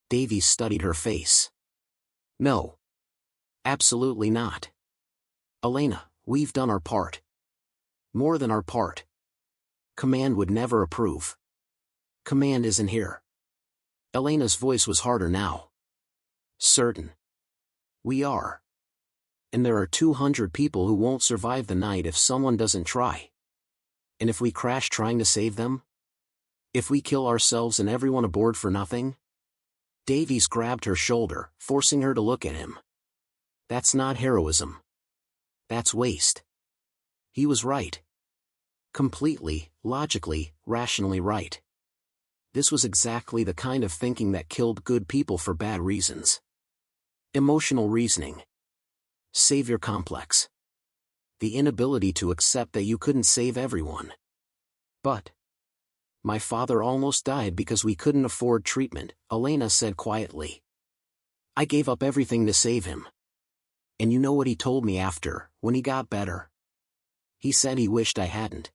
Davies studied her face. No. Absolutely not. Elena, we've done our part. More than our part. Command would never approve. Command isn't here. Elena's voice was harder now. Certain. We are. And there are 200 people who won't survive the night if someone doesn't try. And if we crash trying to save them? If we kill ourselves and everyone aboard for nothing? Davies grabbed her shoulder, forcing her to look at him. That's not heroism. That's waste. He was right. Completely, logically, rationally right. This was exactly the kind of thinking that killed good people for bad reasons. Emotional reasoning. Savior complex. The inability to accept that you couldn't save everyone. But my father almost died because we couldn't afford treatment, Elena said quietly. I gave up everything to save him. And you know what he told me after, when he got better? He said he wished I hadn't.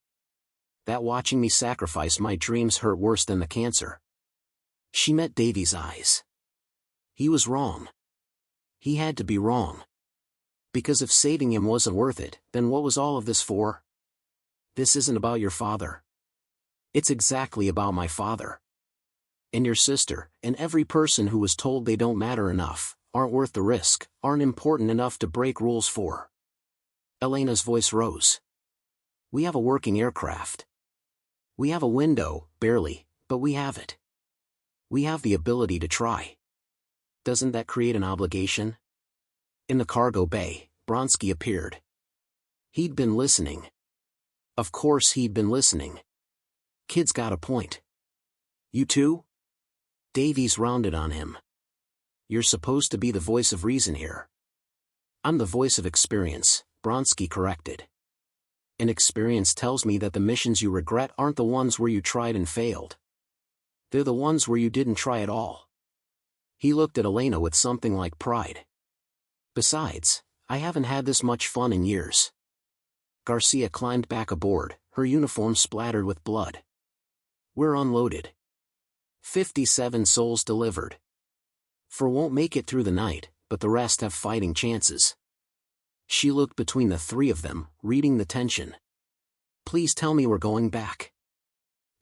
That watching me sacrifice my dreams hurt worse than the cancer. She met Davies' eyes. He was wrong. He had to be wrong. Because if saving him wasn't worth it, then what was all of this for? This isn't about your father. It's exactly about my father. And your sister, and every person who was told they don't matter enough, aren't worth the risk, aren't important enough to break rules for. Elena's voice rose. We have a working aircraft. We have a window, barely, but we have it. We have the ability to try. Doesn't that create an obligation? In the cargo bay, Bronsky appeared. He'd been listening. Of course he'd been listening. Kid's got a point. You too? Davies rounded on him. You're supposed to be the voice of reason here. I'm the voice of experience, Bronsky corrected. And experience tells me that the missions you regret aren't the ones where you tried and failed. They're the ones where you didn't try at all. He looked at Elena with something like pride. Besides, I haven't had this much fun in years. Garcia climbed back aboard, her uniform splattered with blood. We're unloaded. 57 souls delivered. 4 won't make it through the night, but the rest have fighting chances. She looked between the 3 of them, reading the tension. Please tell me we're going back.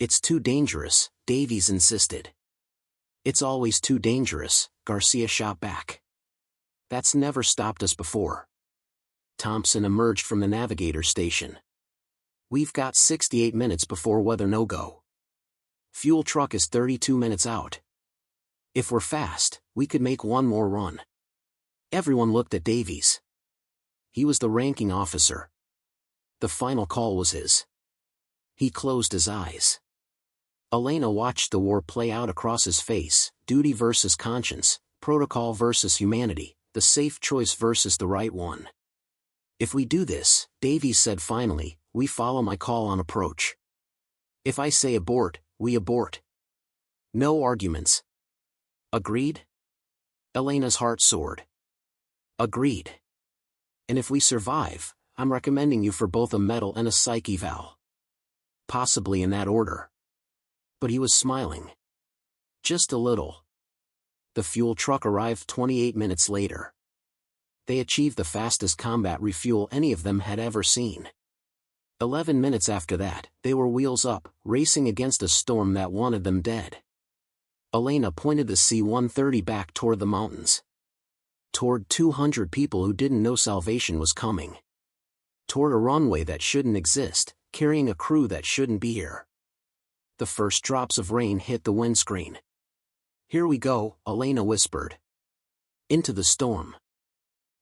It's too dangerous, Davies insisted. It's always too dangerous, Garcia shot back. That's never stopped us before. Thompson emerged from the navigator station. We've got 68 minutes before weather no-go. Fuel truck is 32 minutes out. If we're fast, we could make one more run. Everyone looked at Davies. He was the ranking officer. The final call was his. He closed his eyes. Elena watched the war play out across his face, duty versus conscience, protocol versus humanity, the safe choice versus the right one. If we do this, Davies said finally, we follow my call on approach. If I say abort, we abort. No arguments. Agreed? Elena's heart soared. Agreed. And if we survive, I'm recommending you for both a medal and a psych eval. Possibly in that order. But he was smiling. Just a little. The fuel truck arrived 28 minutes later. They achieved the fastest combat refuel any of them had ever seen. 11 minutes after that, they were wheels up, racing against a storm that wanted them dead. Elena pointed the C-130 back toward the mountains. Toward 200 people who didn't know salvation was coming. Toward a runway that shouldn't exist, carrying a crew that shouldn't be here. The first drops of rain hit the windscreen. Here we go, Elena whispered. Into the storm.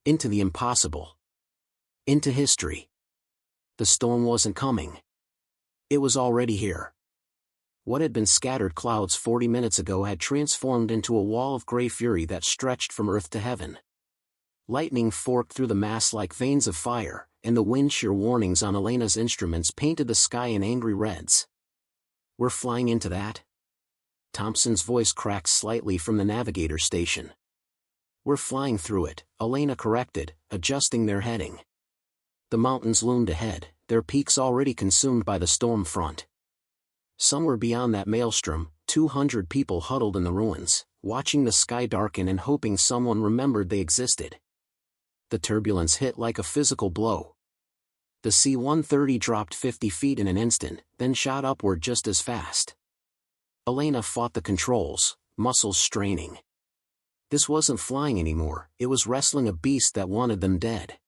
Into the impossible. Into history. The storm wasn't coming. It was already here. What had been scattered clouds 40 minutes ago had transformed into a wall of gray fury that stretched from earth to heaven. Lightning forked through the mass like veins of fire, and the wind shear warnings on Elena's instruments painted the sky in angry reds. We're flying into that? Thompson's voice cracked slightly from the navigator station. We're flying through it, Elena corrected, adjusting their heading. The mountains loomed ahead, their peaks already consumed by the storm front. Somewhere beyond that maelstrom, 200 people huddled in the ruins, watching the sky darken and hoping someone remembered they existed. The turbulence hit like a physical blow. The C-130 dropped 50 feet in an instant, then shot upward just as fast. Elena fought the controls, muscles straining. This wasn't flying anymore, it was wrestling a beast that wanted them dead.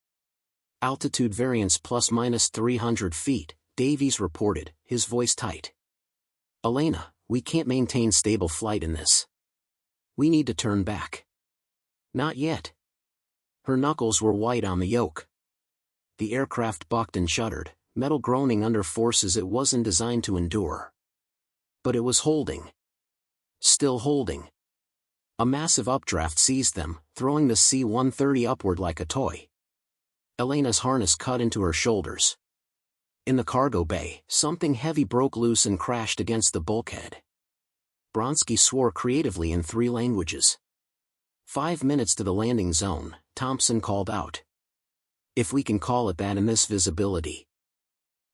Altitude variance ± 300 feet, Davies reported, his voice tight. Elena, we can't maintain stable flight in this. We need to turn back. Not yet. Her knuckles were white on the yoke. The aircraft bucked and shuddered, metal groaning under forces it wasn't designed to endure. But it was holding. Still holding. A massive updraft seized them, throwing the C-130 upward like a toy. Elena's harness cut into her shoulders. In the cargo bay, something heavy broke loose and crashed against the bulkhead. Bronsky swore creatively in 3 languages. 5 minutes to the landing zone, Thompson called out. If we can call it that in this visibility.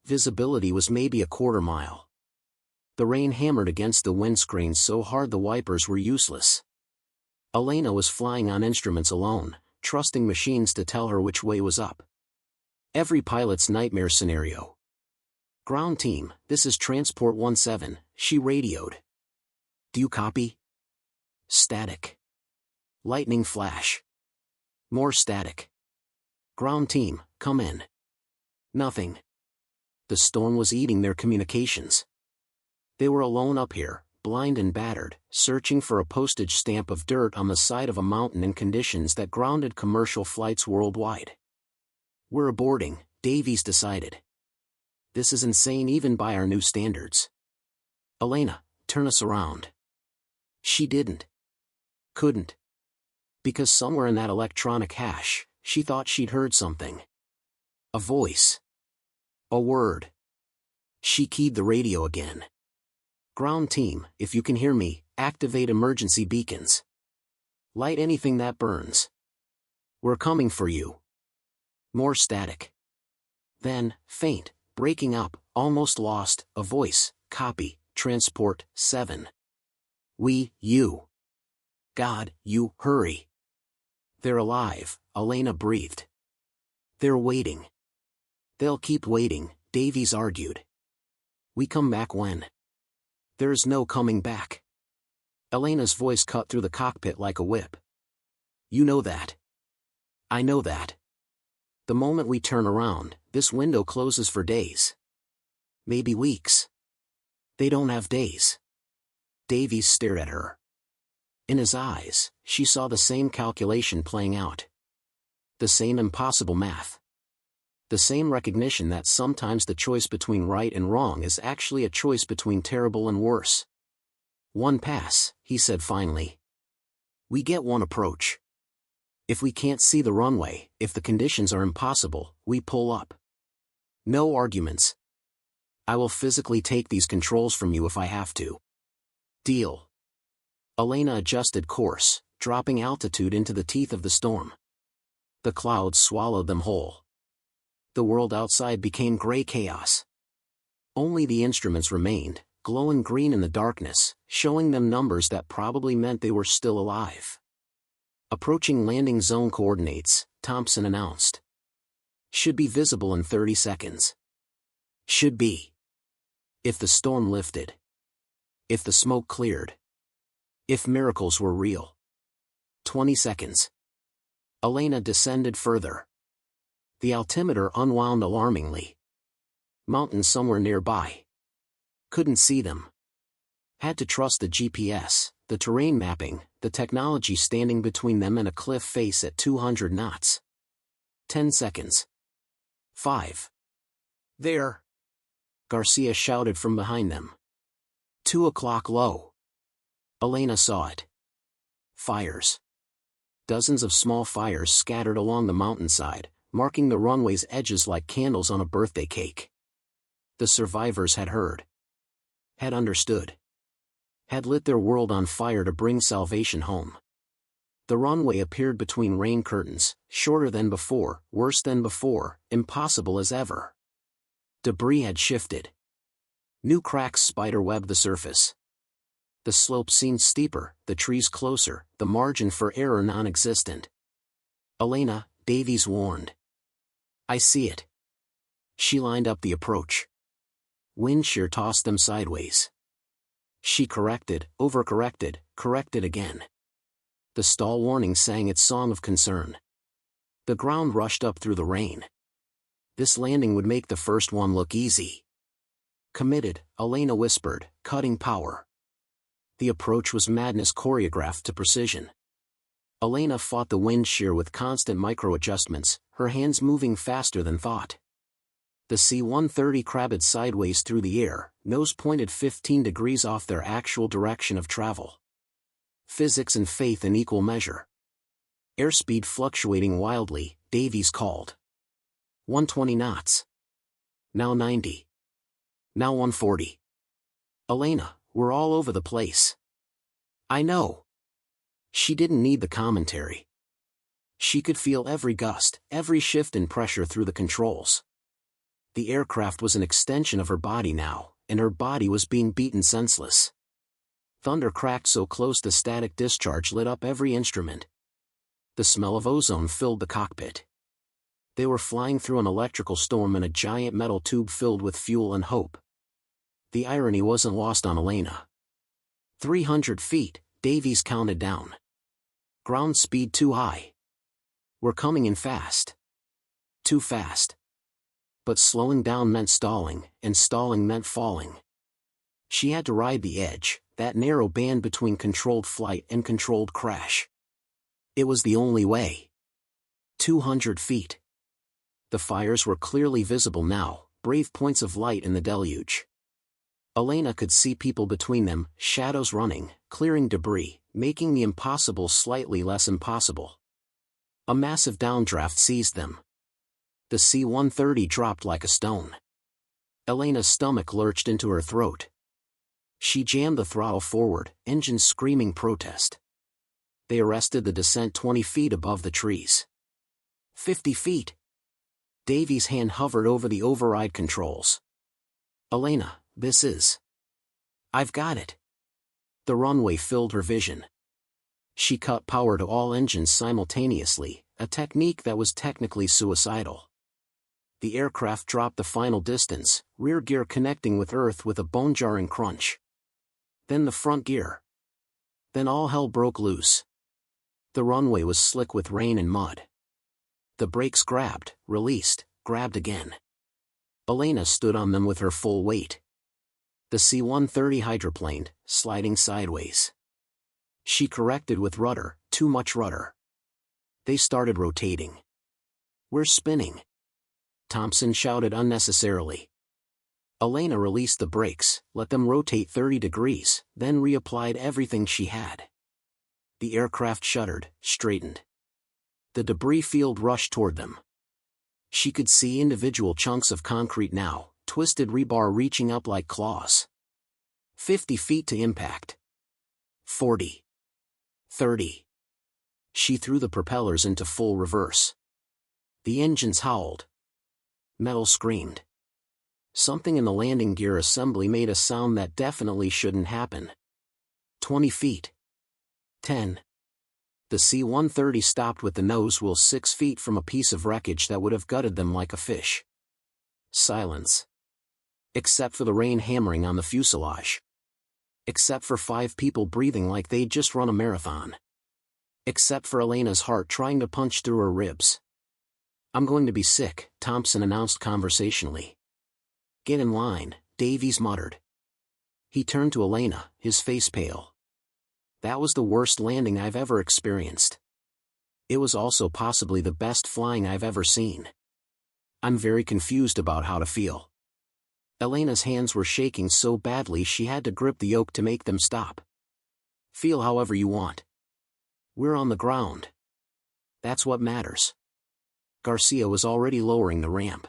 Visibility was maybe a quarter mile. The rain hammered against the windscreen so hard the wipers were useless. Elena was flying on instruments alone, trusting machines to tell her which way was up. Every pilot's nightmare scenario. Ground team, this is Transport 17, she radioed. Do you copy? Static. Lightning flash. More static. Ground team, come in. Nothing. The storm was eating their communications. They were alone up here, blind and battered, searching for a postage stamp of dirt on the side of a mountain in conditions that grounded commercial flights worldwide. We're aborting, Davies decided. This is insane even by our new standards. Elena, turn us around. She didn't. Couldn't. Because somewhere in that electronic hash, she thought she'd heard something. A voice. A word. She keyed the radio again. Ground team, if you can hear me, activate emergency beacons. Light anything that burns. We're coming for you. More static. Then, faint, breaking up, almost lost, a voice, copy, transport, 7. You. God, you, hurry. They're alive, Elena breathed. They're waiting. They'll keep waiting, Davies argued. We come back when? There's no coming back. Elena's voice cut through the cockpit like a whip. You know that. I know that. The moment we turn around, this window closes for days. Maybe weeks. They don't have days. Davies stared at her. In his eyes, she saw the same calculation playing out. The same impossible math. The same recognition that sometimes the choice between right and wrong is actually a choice between terrible and worse. One pass, he said finally. We get one approach. If we can't see the runway, if the conditions are impossible, we pull up. No arguments. I will physically take these controls from you if I have to. Deal. Elena adjusted course, dropping altitude into the teeth of the storm. The clouds swallowed them whole. The world outside became gray chaos. Only the instruments remained, glowing green in the darkness, showing them numbers that probably meant they were still alive. Approaching landing zone coordinates, Thompson announced. Should be visible in 30 seconds. Should be. If the storm lifted. If the smoke cleared. If miracles were real. 20 seconds. Elena descended further. The altimeter unwound alarmingly. Mountains somewhere nearby. Couldn't see them. Had to trust the GPS, the terrain mapping, the technology standing between them and a cliff face at 200 knots. 10 seconds. 5. There. Garcia shouted from behind them. 2 o'clock low. Elena saw it. Fires. Dozens of small fires scattered along the mountainside, marking the runway's edges like candles on a birthday cake. The survivors had heard. Had understood. Had lit their world on fire to bring salvation home. The runway appeared between rain curtains, shorter than before, worse than before, impossible as ever. Debris had shifted. New cracks spider-webbed the surface. The slope seemed steeper, the trees closer, the margin for error non-existent. Elena, Davies warned. I see it. She lined up the approach. Wind shear tossed them sideways. She corrected, overcorrected, corrected again. The stall warning sang its song of concern. The ground rushed up through the rain. This landing would make the first one look easy. Committed, Elena whispered, cutting power. The approach was madness choreographed to precision. Elena fought the wind shear with constant micro-adjustments, her hands moving faster than thought. The C-130 crabbed sideways through the air, nose pointed 15 degrees off their actual direction of travel. Physics and faith in equal measure. Airspeed fluctuating wildly, Davies called. 120 knots. Now 90. Now 140. Elena, we're all over the place. I know. She didn't need the commentary. She could feel every gust, every shift in pressure through the controls. The aircraft was an extension of her body now, and her body was being beaten senseless. Thunder cracked so close the static discharge lit up every instrument. The smell of ozone filled the cockpit. They were flying through an electrical storm in a giant metal tube filled with fuel and hope. The irony wasn't lost on Elena. 300 feet, Davies counted down. Ground speed too high. We're coming in fast. Too fast. But slowing down meant stalling, and stalling meant falling. She had to ride the edge, that narrow band between controlled flight and controlled crash. It was the only way. 200 feet. The fires were clearly visible now, brave points of light in the deluge. Elena could see people between them, shadows running, clearing debris, making the impossible slightly less impossible. A massive downdraft seized them. The C-130 dropped like a stone. Elena's stomach lurched into her throat. She jammed the throttle forward, engines screaming protest. They arrested the descent 20 feet above the trees. 50 feet. Davy's hand hovered over the override controls. Elena, this is... I've got it. The runway filled her vision. She cut power to all engines simultaneously, a technique that was technically suicidal. The aircraft dropped the final distance, rear gear connecting with Earth with a bone-jarring crunch. Then the front gear. Then all hell broke loose. The runway was slick with rain and mud. The brakes grabbed, released, grabbed again. Elena stood on them with her full weight. The C-130 hydroplaned, sliding sideways. She corrected with rudder, too much rudder. They started rotating. We're spinning. Thompson shouted unnecessarily. Elena released the brakes, let them rotate 30 degrees, then reapplied everything she had. The aircraft shuddered, straightened. The debris field rushed toward them. She could see individual chunks of concrete now, twisted rebar reaching up like claws. 50 feet to impact. 40. 30. She threw the propellers into full reverse. The engines howled. Metal screamed. Something in the landing gear assembly made a sound that definitely shouldn't happen. 20 feet. 10. The C-130 stopped with the nose wheel 6 feet from a piece of wreckage that would have gutted them like a fish. Silence. Except for the rain hammering on the fuselage. Except for 5 people breathing like they'd just run a marathon. Except for Elena's heart trying to punch through her ribs. I'm going to be sick, Thompson announced conversationally. Get in line, Davies muttered. He turned to Elena, his face pale. That was the worst landing I've ever experienced. It was also possibly the best flying I've ever seen. I'm very confused about how to feel. Elena's hands were shaking so badly she had to grip the yoke to make them stop. Feel however you want. We're on the ground. That's what matters. Garcia was already lowering the ramp.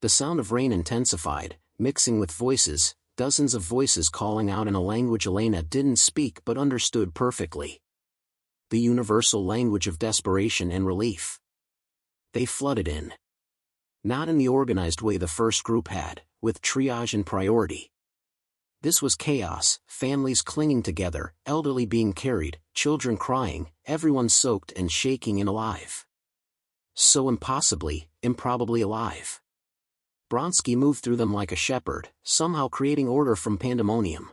The sound of rain intensified, mixing with voices, dozens of voices calling out in a language Elena didn't speak but understood perfectly. The universal language of desperation and relief. They flooded in. Not in the organized way the first group had, with triage and priority. This was chaos, families clinging together, elderly being carried, children crying, everyone soaked and shaking and alive. So improbably alive. Bronsky moved through them like a shepherd, somehow creating order from pandemonium.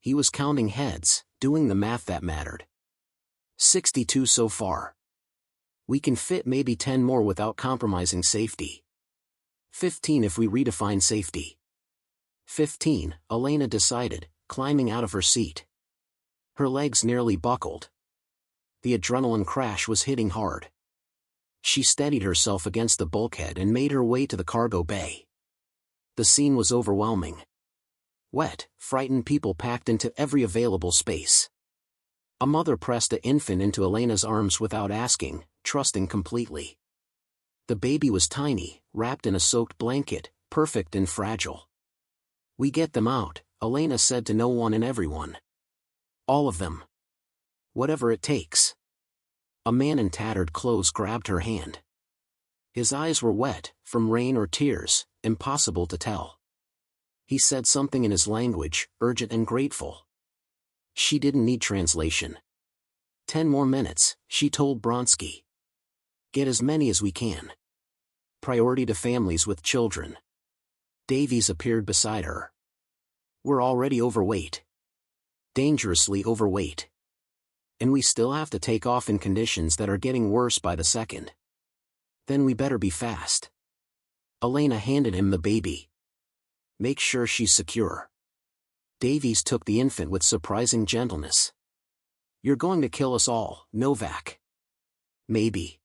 He was counting heads, doing the math that mattered. 62 so far. We can fit maybe 10 more without compromising safety. 15 if we redefine safety. 15, Elena decided, climbing out of her seat. Her legs nearly buckled. The adrenaline crash was hitting hard. She steadied herself against the bulkhead and made her way to the cargo bay. The scene was overwhelming. Wet, frightened people packed into every available space. A mother pressed an infant into Elena's arms without asking, trusting completely. The baby was tiny, wrapped in a soaked blanket, perfect and fragile. We get them out, Elena said to no one and everyone. All of them. Whatever it takes. A man in tattered clothes grabbed her hand. His eyes were wet, from rain or tears, impossible to tell. He said something in his language, urgent and grateful. She didn't need translation. 10 more minutes, she told Bronsky. Get as many as we can. Priority to families with children. Davies appeared beside her. We're already overweight. Dangerously overweight. And we still have to take off in conditions that are getting worse by the second. Then we better be fast. Elena handed him the baby. Make sure she's secure. Davies took the infant with surprising gentleness. You're going to kill us all, Novak. Maybe.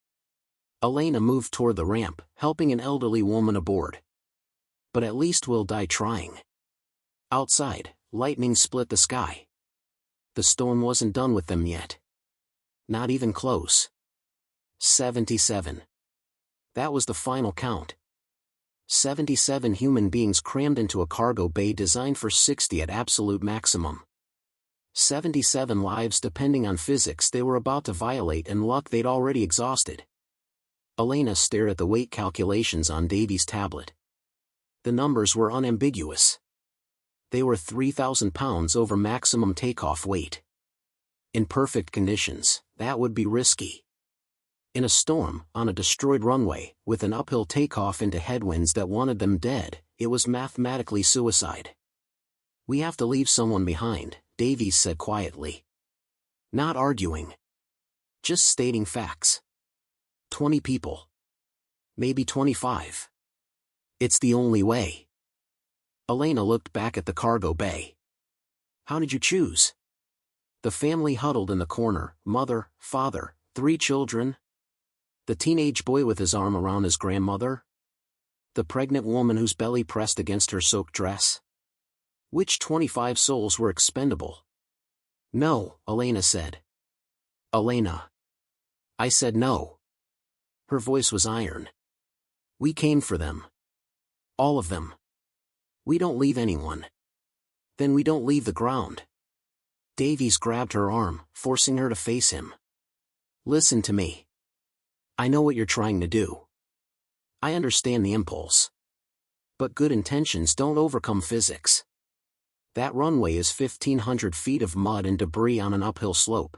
Elena moved toward the ramp, helping an elderly woman aboard. But at least we'll die trying. Outside, lightning split the sky. The storm wasn't done with them yet. Not even close. 77. That was the final count. 77 human beings crammed into a cargo bay designed for 60 at absolute maximum. 77 lives depending on physics they were about to violate and luck they'd already exhausted. Elena stared at the weight calculations on Davy's tablet. The numbers were unambiguous. They were 3,000 pounds over maximum takeoff weight. In perfect conditions, that would be risky. In a storm, on a destroyed runway, with an uphill takeoff into headwinds that wanted them dead, it was mathematically suicide. "We have to leave someone behind," Davies said quietly. Not arguing. Just stating facts. 20 people. Maybe 25. It's the only way. Elena looked back at the cargo bay. "How did you choose?" The family huddled in the corner, mother, father, 3 children. The teenage boy with his arm around his grandmother. The pregnant woman whose belly pressed against her soaked dress. Which 25 souls were expendable? "No," Elena said. "Elena." I said no. Her voice was iron. "We came for them. All of them. We don't leave anyone. Then we don't leave the ground." Davies grabbed her arm, forcing her to face him. "Listen to me. I know what you're trying to do. I understand the impulse. But good intentions don't overcome physics. That runway is 1,500 feet of mud and debris on an uphill slope.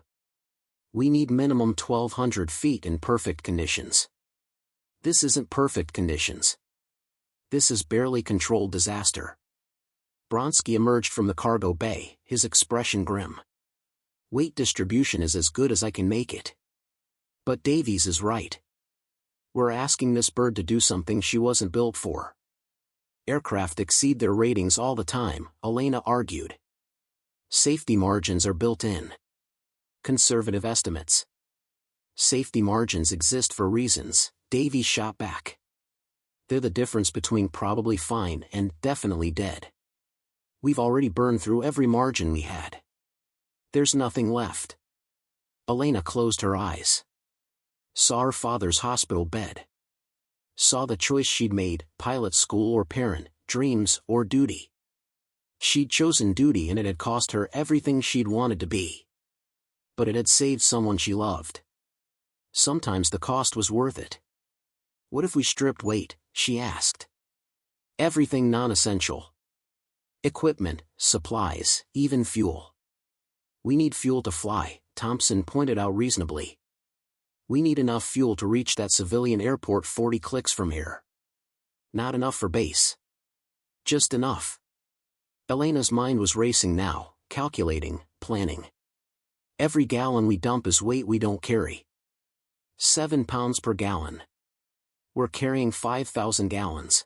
We need minimum 1,200 feet in perfect conditions. This isn't perfect conditions. This is barely controlled disaster." Bronsky emerged from the cargo bay, his expression grim. "Weight distribution is as good as I can make it. But Davies is right. We're asking this bird to do something she wasn't built for." "Aircraft exceed their ratings all the time," Elena argued. "Safety margins are built in. Conservative estimates." "Safety margins exist for reasons," Davies shot back. "They're the difference between probably fine and definitely dead. We've already burned through every margin we had. There's nothing left." Elena closed her eyes. Saw her father's hospital bed. Saw the choice she'd made, pilot school or parent, dreams or duty. She'd chosen duty and it had cost her everything she'd wanted to be. But it had saved someone she loved. Sometimes the cost was worth it. "What if we stripped weight?" she asked. "Everything non-essential. Equipment, supplies, even fuel." "We need fuel to fly," Thompson pointed out reasonably. "We need enough fuel to reach that civilian airport 40 clicks from here. Not enough for base. Just enough." Elena's mind was racing now, calculating, planning. "Every gallon we dump is weight we don't carry. 7 pounds per gallon. We're carrying 5,000 gallons.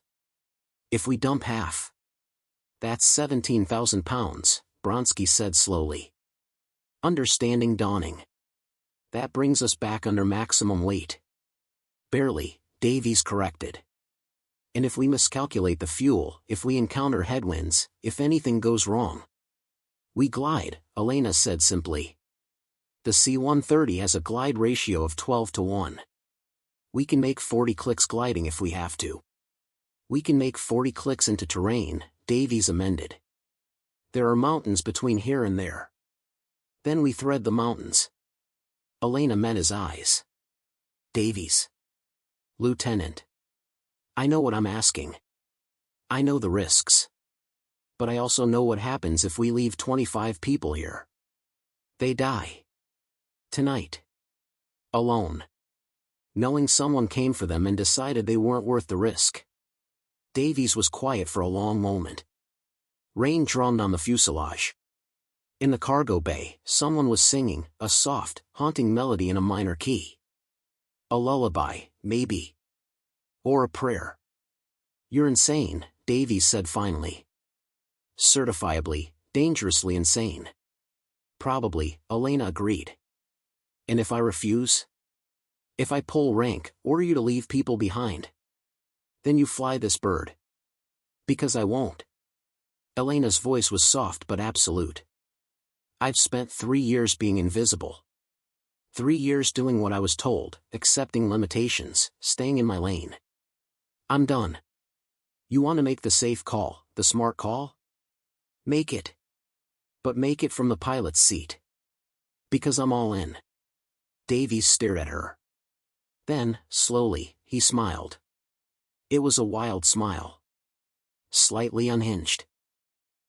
If we dump half, that's 17,000 pounds, Bronsky said slowly. Understanding dawning. "That brings us back under maximum weight." "Barely," Davies corrected. "And if we miscalculate the fuel, if we encounter headwinds, if anything goes wrong, we glide," Elena said simply. "The C-130 has a glide ratio of 12-to-1. We can make 40 clicks gliding if we have to." "We can make 40 clicks into terrain," Davies amended. "There are mountains between here and there. Then we thread the mountains." Elena met his eyes. "Davies. Lieutenant. I know what I'm asking. I know the risks. But I also know what happens if we leave 25 people here. They die. Tonight. Alone. Knowing someone came for them and decided they weren't worth the risk." Davies was quiet for a long moment. Rain drummed on the fuselage. In the cargo bay, someone was singing, a soft, haunting melody in a minor key. A lullaby, maybe. Or a prayer. "You're insane," Davies said finally. "Certifiably, dangerously insane." "Probably," Elena agreed. "And if I refuse? If I pull rank, order you to leave people behind? Then you fly this bird." "Because I won't." Elena's voice was soft but absolute. "I've spent 3 years being invisible. 3 years doing what I was told, accepting limitations, staying in my lane. I'm done. You want to make the safe call, the smart call? Make it. But make it from the pilot's seat. Because I'm all in. Davies stared at her. Then, slowly, he smiled. It was a wild smile. Slightly unhinged.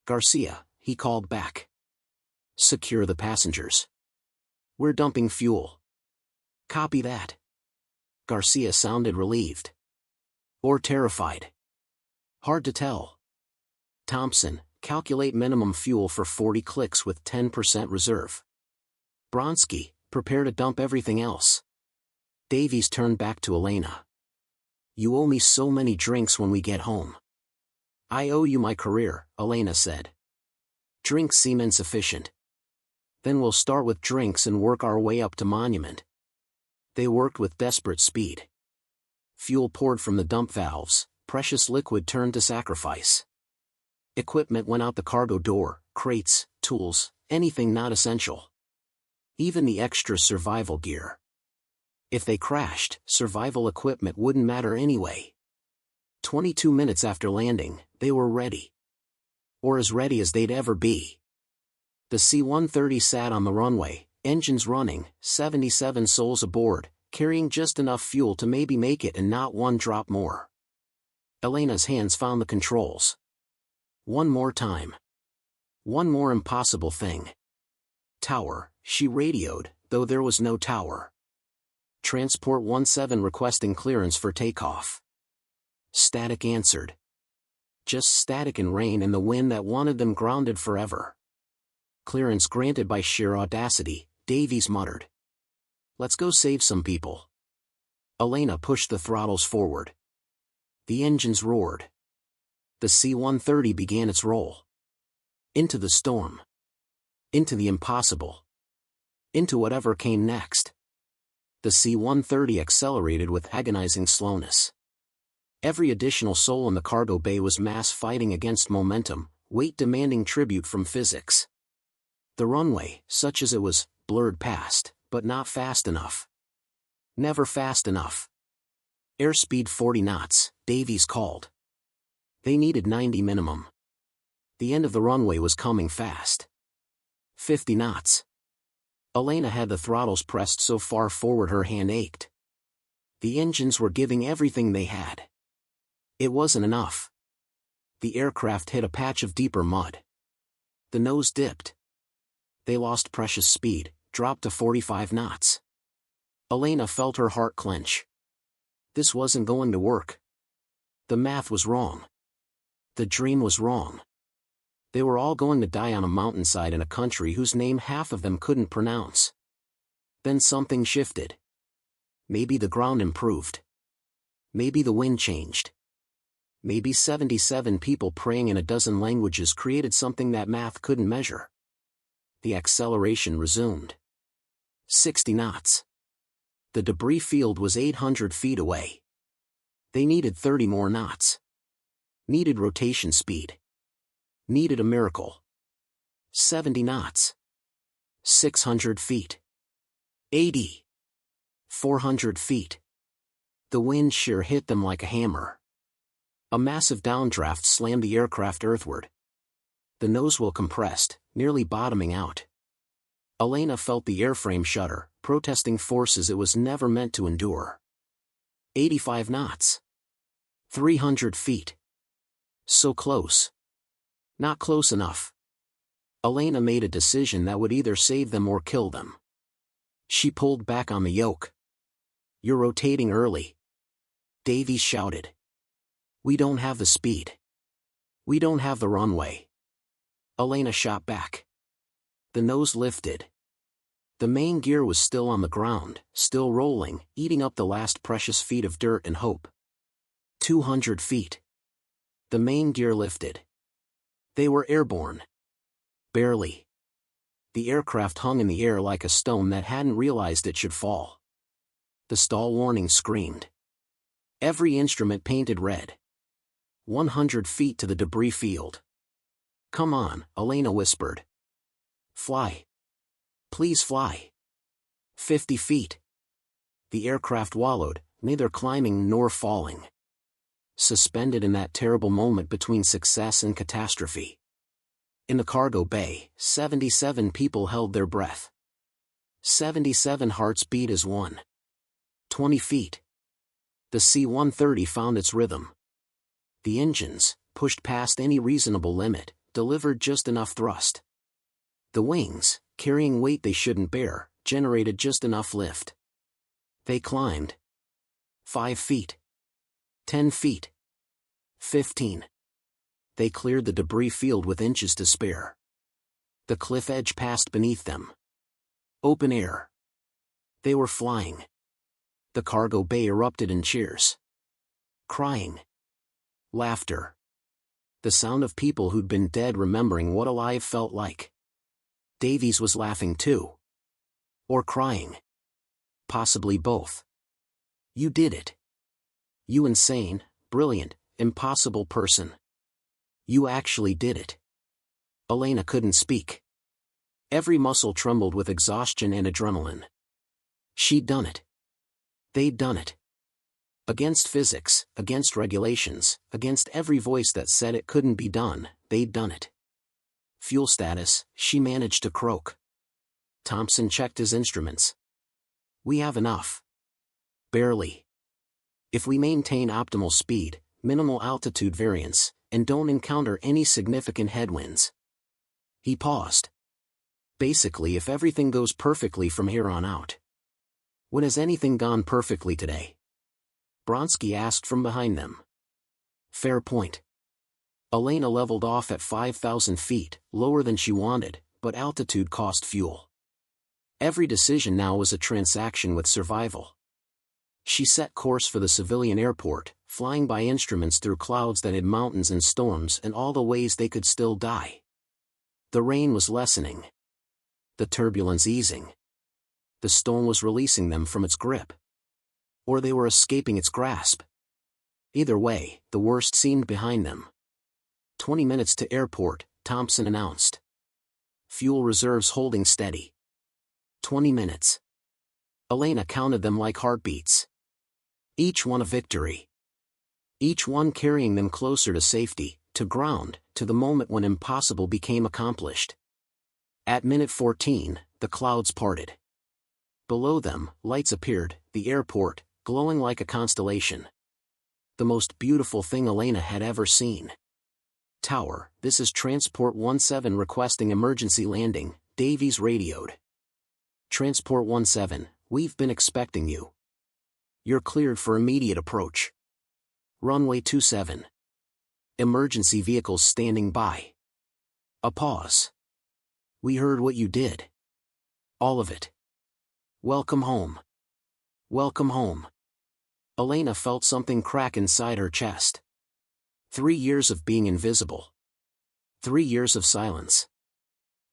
Garcia, he called back. Secure the passengers. We're dumping fuel. Copy that. Garcia sounded relieved. Or terrified. Hard to tell. Thompson, calculate minimum fuel for 40 clicks with 10% reserve. Bronsky, prepare to dump everything else. Davies turned back to Elena. You owe me so many drinks when we get home. I owe you my career, Elena said. Drinks seem insufficient. Then we'll start with drinks and work our way up to Monument. They worked with desperate speed. Fuel poured from the dump valves, precious liquid turned to sacrifice. Equipment went out the cargo door, crates, tools, anything not essential. Even the extra survival gear. If they crashed, survival equipment wouldn't matter anyway. 22 minutes after landing, they were ready. Or as ready as they'd ever be. The C-130 sat on the runway, engines running, 77 souls aboard, carrying just enough fuel to maybe make it and not one drop more. Elena's hands found the controls. One more time. One more impossible thing. Tower, she radioed, though there was no tower. Transport 17 requesting clearance for takeoff. Static answered. Just static and rain and the wind that wanted them grounded forever. Clearance granted by sheer audacity, Davies muttered. Let's go save some people. Elena pushed the throttles forward. The engines roared. The C-130 began its roll. Into the storm. Into the impossible. Into whatever came next. The C-130 accelerated with agonizing slowness. Every additional soul in the cargo bay was mass fighting against momentum, weight demanding tribute from physics. The runway, such as it was, blurred past, but not fast enough. Never fast enough. Airspeed 40 knots, Davies called. They needed 90 minimum. The end of the runway was coming fast. 50 knots. Elena had the throttles pressed so far forward her hand ached. The engines were giving everything they had. It wasn't enough. The aircraft hit a patch of deeper mud. The nose dipped. They lost precious speed, dropped to 45 knots. Elena felt her heart clench. This wasn't going to work. The math was wrong. The dream was wrong. They were all going to die on a mountainside in a country whose name half of them couldn't pronounce. Then something shifted. Maybe the ground improved. Maybe the wind changed. Maybe 77 people praying in a dozen languages created something that math couldn't measure. The acceleration resumed. 60 knots. The debris field was 800 feet away. They needed 30 more knots. Needed rotation speed. Needed a miracle. 70 knots. 600 feet. 80. 400 feet. The wind shear hit them like a hammer. A massive downdraft slammed the aircraft earthward. The nosewheel compressed, nearly bottoming out. Elena felt the airframe shudder, protesting forces it was never meant to endure. 85 knots. 300 feet. So close. Not close enough. Elena made a decision that would either save them or kill them. She pulled back on the yoke. You're rotating early. Davies shouted. We don't have the speed. We don't have the runway. Elena shot back. The nose lifted. The main gear was still on the ground, still rolling, eating up the last precious feet of dirt and hope. 200 feet. The main gear lifted. They were airborne. Barely. The aircraft hung in the air like a stone that hadn't realized it should fall. The stall warning screamed. Every instrument painted red. 100 feet to the debris field. Come on, Elena whispered. Fly. Please fly. 50 feet. The aircraft wallowed, neither climbing nor falling. suspended in that terrible moment between success and catastrophe. In the cargo bay, 77 people held their breath. 77 hearts beat as one. 20 feet. The C-130 found its rhythm. The engines, pushed past any reasonable limit, delivered just enough thrust. The wings, carrying weight they shouldn't bear, generated just enough lift. They climbed. 5 feet. 10 feet. 15. They cleared the debris field with inches to spare. The cliff edge passed beneath them. Open air. They were flying. The cargo bay erupted in cheers. Crying. Laughter. The sound of people who'd been dead remembering what alive felt like. Davies was laughing too. Or crying. Possibly both. You did it. You insane, brilliant, impossible person. You actually did it. Elena couldn't speak. Every muscle trembled with exhaustion and adrenaline. She'd done it. They'd done it. Against physics, against regulations, against every voice that said it couldn't be done, they'd done it. Fuel status, she managed to croak. Thompson checked his instruments. We have enough. Barely. If we maintain optimal speed, minimal altitude variance, and don't encounter any significant headwinds. He paused. Basically, if everything goes perfectly from here on out. When has anything gone perfectly today? Bronsky asked from behind them. Fair point. Elena leveled off at 5,000 feet, lower than she wanted, but altitude cost fuel. Every decision now was a transaction with survival. She set course for the civilian airport, flying by instruments through clouds that hid mountains and storms and all the ways they could still die. The rain was lessening. The turbulence easing. The storm was releasing them from its grip. Or they were escaping its grasp. Either way, the worst seemed behind them. 20 minutes to airport, Thompson announced. Fuel reserves holding steady. 20 minutes. Elena counted them like heartbeats. Each one a victory. Each one carrying them closer to safety, to ground, to the moment when impossible became accomplished. At minute 14, the clouds parted. Below them, lights appeared, the airport, glowing like a constellation. The most beautiful thing Elena had ever seen. Tower, this is Transport 17 requesting emergency landing, Davies radioed. Transport 17, we've been expecting you. You're cleared for immediate approach. Runway 27. Emergency vehicles standing by. A pause. We heard what you did. All of it. Welcome home. Welcome home. Elena felt something crack inside her chest. 3 years of being invisible. 3 years of silence.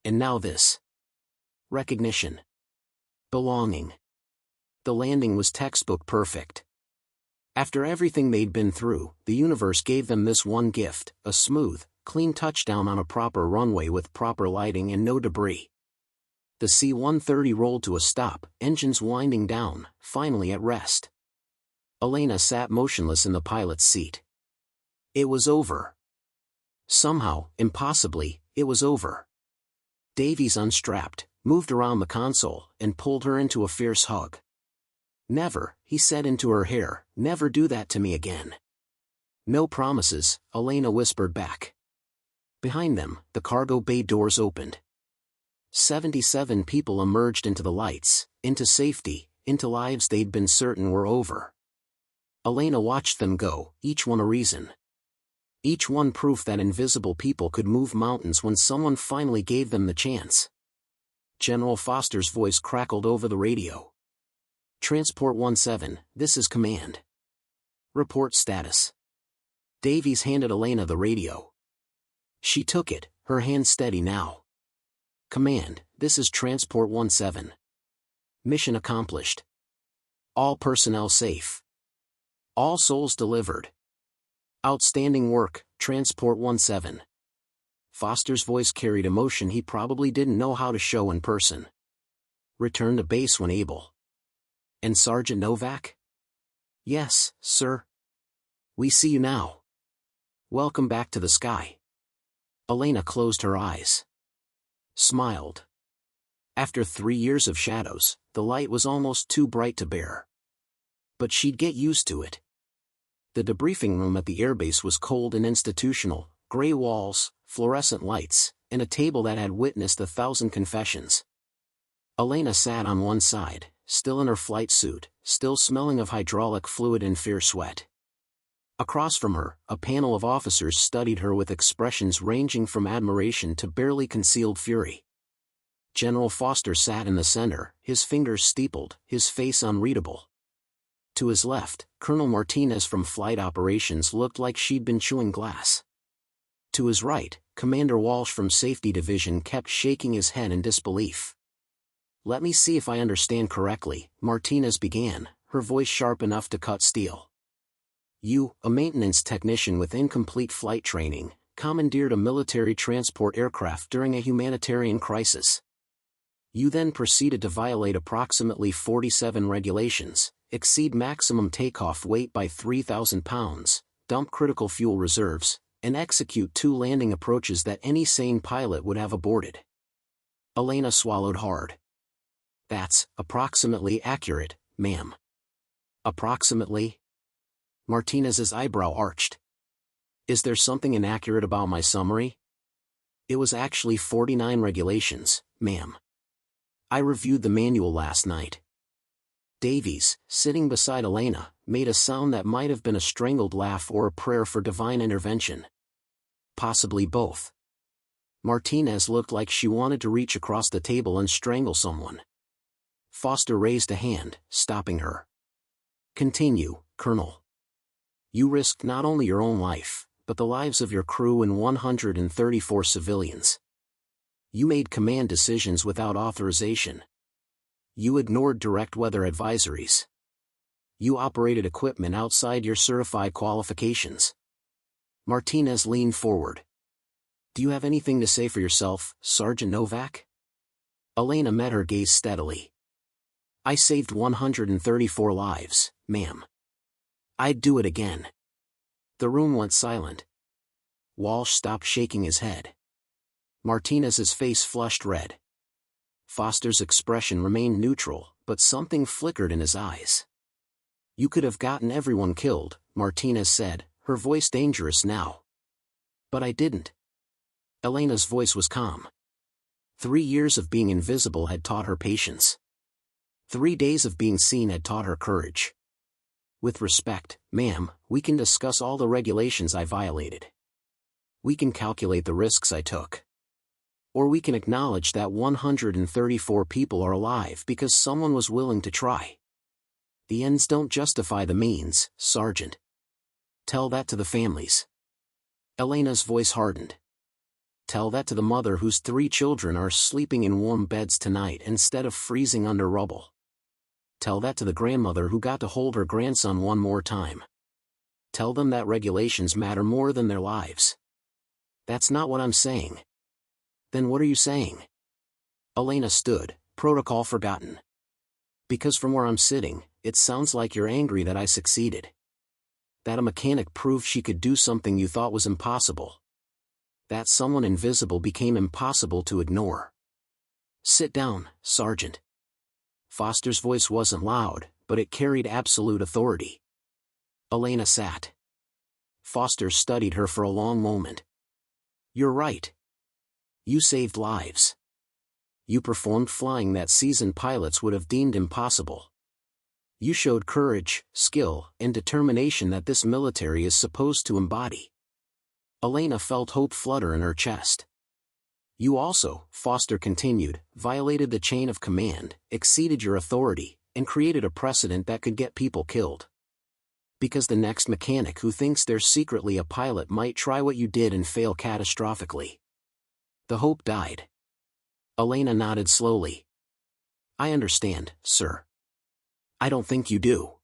And now this. Recognition. Belonging. The landing was textbook perfect. After everything they'd been through, the universe gave them this one gift, a smooth, clean touchdown on a proper runway with proper lighting and no debris. The C-130 rolled to a stop, engines winding down, finally at rest. Elena sat motionless in the pilot's seat. It was over. Somehow, impossibly, it was over. Davies unstrapped, moved around the console, and pulled her into a fierce hug. Never, he said into her hair, never do that to me again. No promises, Elena whispered back. Behind them, the cargo bay doors opened. 77 people emerged into the lights, into safety, into lives they'd been certain were over. Elena watched them go, each one a reason. Each one proof that invisible people could move mountains when someone finally gave them the chance. General Foster's voice crackled over the radio. Transport 17, this is command. Report status. Davies handed Elena the radio. She took it, her hand steady now. Command, this is Transport 17. Mission accomplished. All personnel safe. All souls delivered. Outstanding work, Transport 17. Foster's voice carried emotion he probably didn't know how to show in person. Return to base when able. And Sergeant Novak? Yes, sir. We see you now. Welcome back to the sky. Elena closed her eyes. Smiled. After 3 years of shadows, the light was almost too bright to bear. But she'd get used to it. The debriefing room at the airbase was cold and institutional, gray walls, fluorescent lights, and a table that had witnessed 1,000 confessions. Elena sat on one side, still in her flight suit, still smelling of hydraulic fluid and fierce sweat. Across from her, a panel of officers studied her with expressions ranging from admiration to barely concealed fury. General Foster sat in the center, his fingers steepled, his face unreadable. To his left, Colonel Martinez from Flight Operations looked like she'd been chewing glass. To his right, Commander Walsh from Safety Division kept shaking his head in disbelief. "Let me see if I understand correctly," Martinez began, her voice sharp enough to cut steel. "You, a maintenance technician with incomplete flight training, commandeered a military transport aircraft during a humanitarian crisis. You then proceeded to violate approximately 47 regulations, exceed maximum takeoff weight by 3,000 pounds, dump critical fuel reserves, and execute 2 landing approaches that any sane pilot would have aborted." Elena swallowed hard. "That's approximately accurate, ma'am." "Approximately?" Martinez's eyebrow arched. "Is there something inaccurate about my summary?" "It was actually 49 regulations, ma'am. I reviewed the manual last night." Davies, sitting beside Elena, made a sound that might have been a strangled laugh or a prayer for divine intervention. Possibly both. Martinez looked like she wanted to reach across the table and strangle someone. Foster raised a hand, stopping her. "Continue, Colonel. You risked not only your own life, but the lives of your crew and 134 civilians. You made command decisions without authorization. You ignored direct weather advisories. You operated equipment outside your certified qualifications." Martinez leaned forward. "Do you have anything to say for yourself, Sergeant Novak?" Elena met her gaze steadily. "I saved 134 lives, ma'am. I'd do it again." The room went silent. Walsh stopped shaking his head. Martinez's face flushed red. Foster's expression remained neutral, but something flickered in his eyes. "You could have gotten everyone killed," Martinez said, her voice dangerous now. "But I didn't." Elena's voice was calm. 3 years of being invisible had taught her patience. 3 days of being seen had taught her courage. "With respect, ma'am, we can discuss all the regulations I violated. We can calculate the risks I took. Or we can acknowledge that 134 people are alive because someone was willing to try. The ends don't justify the means, Sergeant. Tell that to the families." Elena's voice hardened. "Tell that to the mother whose 3 children are sleeping in warm beds tonight instead of freezing under rubble. Tell that to the grandmother who got to hold her grandson one more time. Tell them that regulations matter more than their lives." "That's not what I'm saying." "Then what are you saying?" Elena stood, protocol forgotten. "Because from where I'm sitting, it sounds like you're angry that I succeeded. That a mechanic proved she could do something you thought was impossible. That someone invisible became impossible to ignore." "Sit down, Sergeant." Foster's voice wasn't loud, but it carried absolute authority. Elena sat. Foster studied her for a long moment. "You're right. You saved lives. You performed flying that seasoned pilots would have deemed impossible. You showed courage, skill, and determination that this military is supposed to embody." Elena felt hope flutter in her chest. "You also," Foster continued, "violated the chain of command, exceeded your authority, and created a precedent that could get people killed. Because the next mechanic who thinks they're secretly a pilot might try what you did and fail catastrophically." The hope died. Elena nodded slowly. "I understand, sir." "I don't think you do."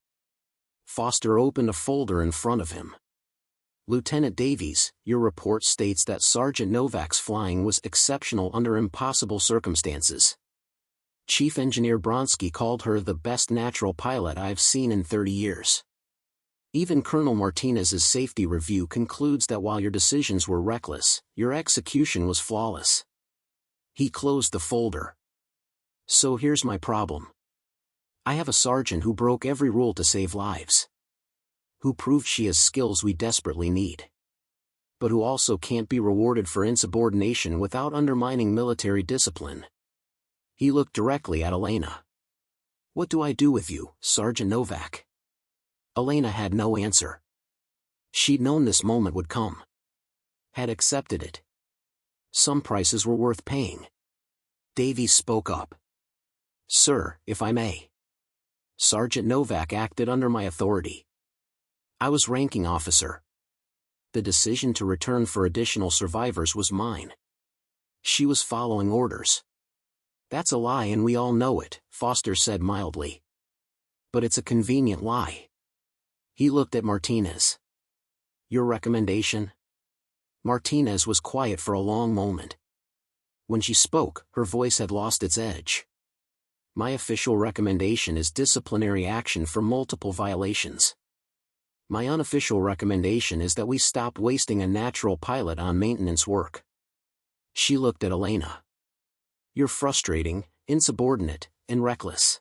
Foster opened a folder in front of him. "Lieutenant Davies, your report states that Sergeant Novak's flying was exceptional under impossible circumstances. Chief Engineer Bronsky called her the best natural pilot I've seen in 30 years. Even Colonel Martinez's safety review concludes that while your decisions were reckless, your execution was flawless. He closed the folder. So here's my problem. I have a sergeant who broke every rule to save lives. Who proved she has skills we desperately need. But who also can't be rewarded for insubordination without undermining military discipline. He looked directly at Elena. What do I do with you, Sergeant Novak? Elena had no answer. She'd known this moment would come. Had accepted it. Some prices were worth paying. Davies spoke up. Sir, if I may. Sergeant Novak acted under my authority. I was ranking officer. The decision to return for additional survivors was mine. She was following orders. That's a lie and we all know it, Foster said mildly. But it's a convenient lie. He looked at Martinez. Your recommendation? Martinez was quiet for a long moment. When she spoke, her voice had lost its edge. My official recommendation is disciplinary action for multiple violations. My unofficial recommendation is that we stop wasting a natural pilot on maintenance work. She looked at Elena. You're frustrating, insubordinate, and reckless.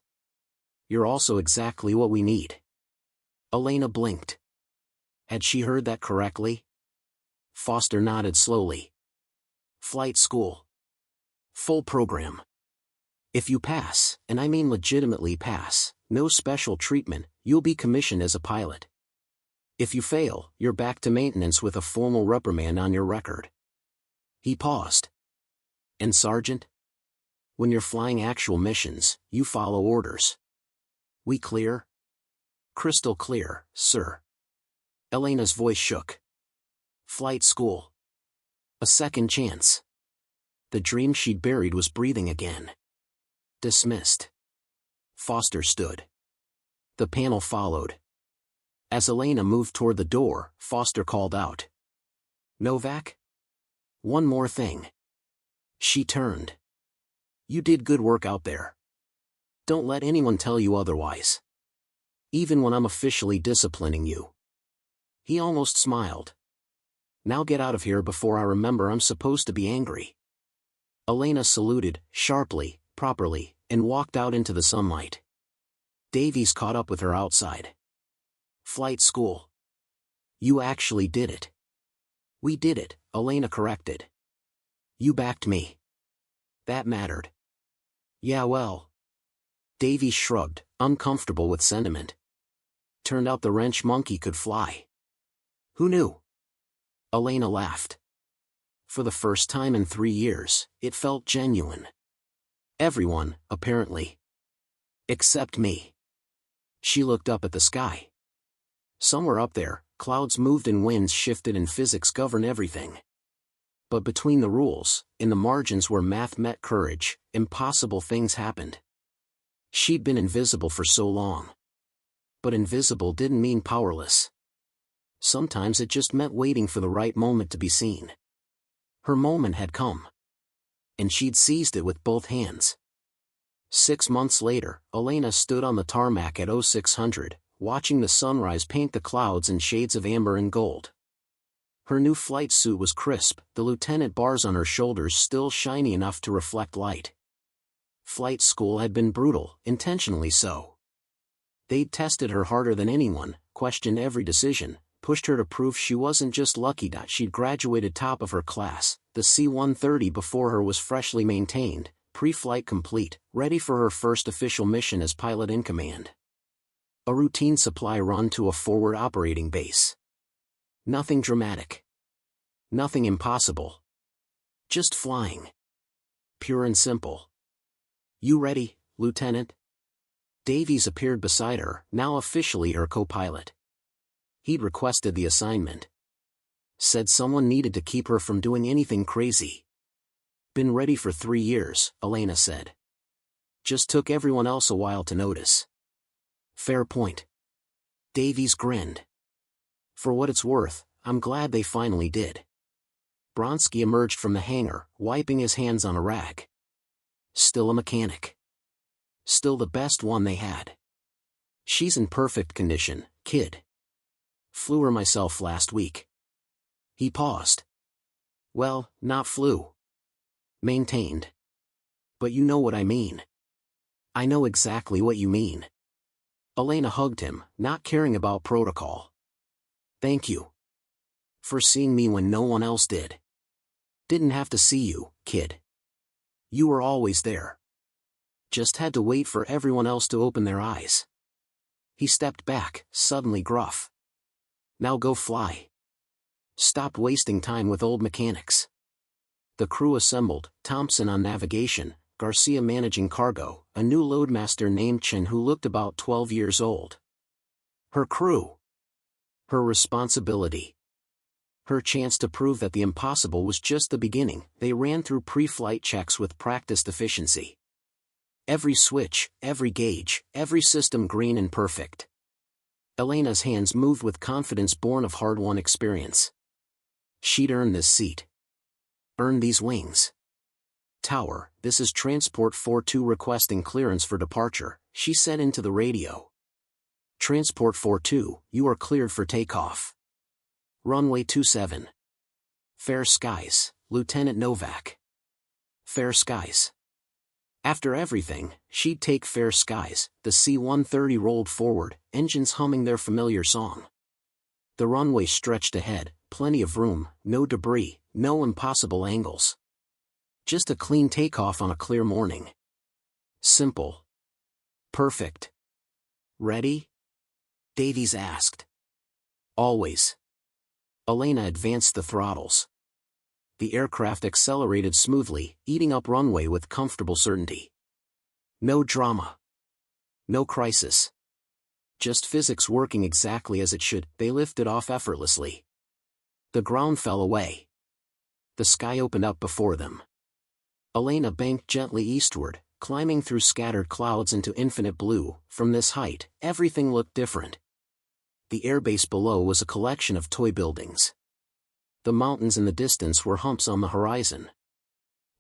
You're also exactly what we need. Elena blinked. Had she heard that correctly? Foster nodded slowly. Flight school. Full program. If you pass, and I mean legitimately pass, no special treatment, you'll be commissioned as a pilot. If you fail, you're back to maintenance with a formal reprimand on your record. He paused. And Sergeant? When you're flying actual missions, you follow orders. We clear? Crystal clear, sir. Elena's voice shook. Flight school. A second chance. The dream she'd buried was breathing again. Dismissed. Foster stood. The panel followed. As Elena moved toward the door, Foster called out. Novak? One more thing. She turned. You did good work out there. Don't let anyone tell you otherwise. Even when I'm officially disciplining you. He almost smiled. Now get out of here before I remember I'm supposed to be angry. Elena saluted, sharply, properly, and walked out into the sunlight. Davies caught up with her outside. Flight school. You actually did it. We did it, Elena corrected. You backed me. That mattered. Yeah well. Davies shrugged, uncomfortable with sentiment. Turned out the wrench monkey could fly. Who knew? Elena laughed. For the first time in 3 years, it felt genuine. Everyone, apparently. Except me. She looked up at the sky. Somewhere up there, clouds moved and winds shifted and physics govern everything. But between the rules, in the margins where math met courage, impossible things happened. She'd been invisible for so long. But invisible didn't mean powerless. Sometimes it just meant waiting for the right moment to be seen. Her moment had come. And she'd seized it with both hands. 6 months later, Elena stood on the tarmac at 0600, watching the sunrise paint the clouds in shades of amber and gold. Her new flight suit was crisp, the lieutenant bars on her shoulders still shiny enough to reflect light. Flight school had been brutal, intentionally so. They'd tested her harder than anyone, questioned every decision, pushed her to prove she wasn't just lucky. She'd graduated top of her class, the C-130 before her was freshly maintained, pre-flight complete, ready for her first official mission as pilot in command. A routine supply run to a forward operating base. Nothing dramatic. Nothing impossible. Just flying. Pure and simple. You ready, Lieutenant? Davies appeared beside her, now officially her co-pilot. He'd requested the assignment. Said someone needed to keep her from doing anything crazy. Been ready for 3 years, Elena said. Just took everyone else a while to notice. Fair point. Davies grinned. For what it's worth, I'm glad they finally did. Bronsky emerged from the hangar, wiping his hands on a rag. Still a mechanic. Still the best one they had. She's in perfect condition, kid. Flew her myself last week. He paused. Well, not flew. Maintained. But you know what I mean. I know exactly what you mean. Elena hugged him, not caring about protocol. Thank you. For seeing me when no one else did. Didn't have to see you, kid. You were always there. Just had to wait for everyone else to open their eyes. He stepped back, suddenly gruff. Now go fly. Stop wasting time with old mechanics. The crew assembled, Thompson on navigation, Garcia managing cargo, a new loadmaster named Chen who looked about 12 years old. Her crew. Her responsibility. Her chance to prove that the impossible was just the beginning. They ran through pre-flight checks with practiced efficiency. Every switch, every gauge, every system green and perfect. Elena's hands moved with confidence born of hard-won experience. She'd earn this seat. Earn these wings. Tower, this is Transport 42 requesting clearance for departure, she said into the radio. Transport 42, you are cleared for takeoff. Runway 27. Fair skies, Lieutenant Novak. Fair skies. After everything, she'd take fair skies. The C-130 rolled forward, engines humming their familiar song. The runway stretched ahead, plenty of room, no debris, no impossible angles. Just a clean takeoff on a clear morning. Simple. Perfect. Ready? Davies asked. Always. Elena advanced the throttles. The aircraft accelerated smoothly, eating up runway with comfortable certainty. No drama. No crisis. Just physics working exactly as it should. They lifted off effortlessly. The ground fell away. The sky opened up before them. Elena banked gently eastward, climbing through scattered clouds into infinite blue. From this height, everything looked different. The airbase below was a collection of toy buildings. The mountains in the distance were humps on the horizon.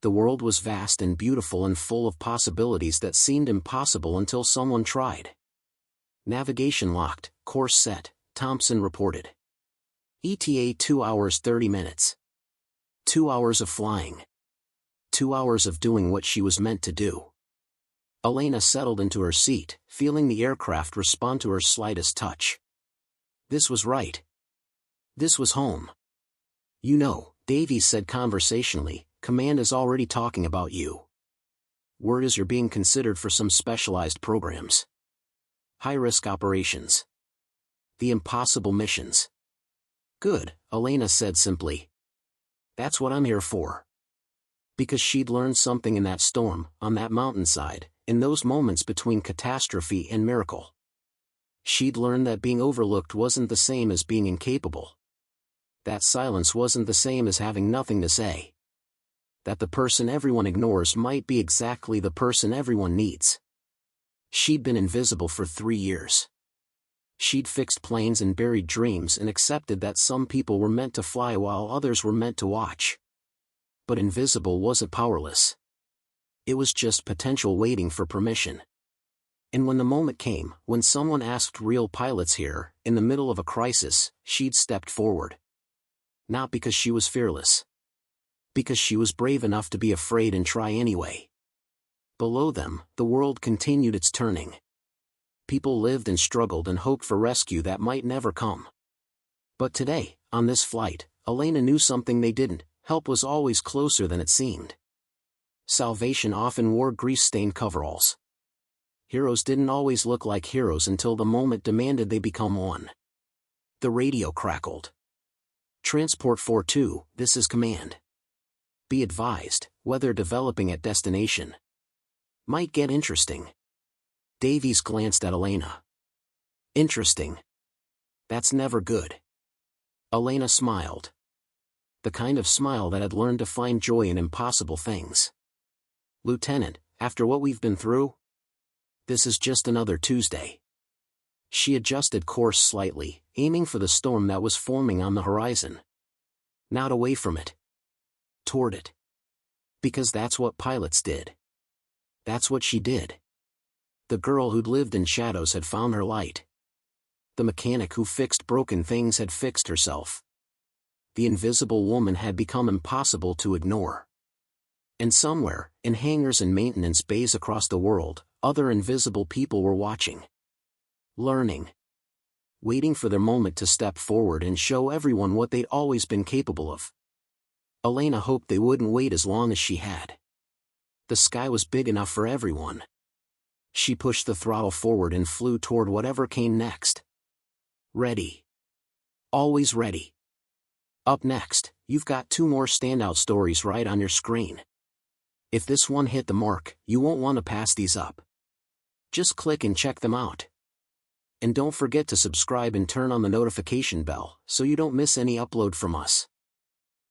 The world was vast and beautiful and full of possibilities that seemed impossible until someone tried. Navigation locked, course set, Thompson reported. ETA 2 hours 30 minutes. 2 hours of flying. 2 hours of doing what she was meant to do. Elena settled into her seat, feeling the aircraft respond to her slightest touch. This was right. This was home. You know, Davies said conversationally, command is already talking about you. Word is you're being considered for some specialized programs. High-risk operations. The impossible missions. Good, Elena said simply. That's what I'm here for. Because she'd learned something in that storm, on that mountainside, in those moments between catastrophe and miracle. She'd learned that being overlooked wasn't the same as being incapable. That silence wasn't the same as having nothing to say. That the person everyone ignores might be exactly the person everyone needs. She'd been invisible for 3 years. She'd fixed planes and buried dreams and accepted that some people were meant to fly while others were meant to watch. But invisible wasn't powerless. It was just potential waiting for permission. And when the moment came, when someone asked real pilots here, in the middle of a crisis, she'd stepped forward. Not because she was fearless. Because she was brave enough to be afraid and try anyway. Below them, the world continued its turning. People lived and struggled and hoped for rescue that might never come. But today, on this flight, Elena knew something they didn't. Help was always closer than it seemed. Salvation often wore grease-stained coveralls. Heroes didn't always look like heroes until the moment demanded they become one. The radio crackled. Transport 42, this is command. Be advised, weather developing at destination. Might get interesting. Davies glanced at Elena. Interesting. That's never good. Elena smiled. The kind of smile that had learned to find joy in impossible things. Lieutenant, after what we've been through? This is just another Tuesday. She adjusted course slightly, aiming for the storm that was forming on the horizon. Not away from it. Toward it. Because that's what pilots did. That's what she did. The girl who'd lived in shadows had found her light. The mechanic who fixed broken things had fixed herself. The invisible woman had become impossible to ignore. And somewhere, in hangars and maintenance bays across the world, other invisible people were watching. Learning. Waiting for their moment to step forward and show everyone what they'd always been capable of. Elena hoped they wouldn't wait as long as she had. The sky was big enough for everyone. She pushed the throttle forward and flew toward whatever came next. Ready. Always ready. Up next, you've got 2 more standout stories right on your screen. If this one hit the mark, you won't want to pass these up. Just click and check them out. And don't forget to subscribe and turn on the notification bell so you don't miss any upload from us.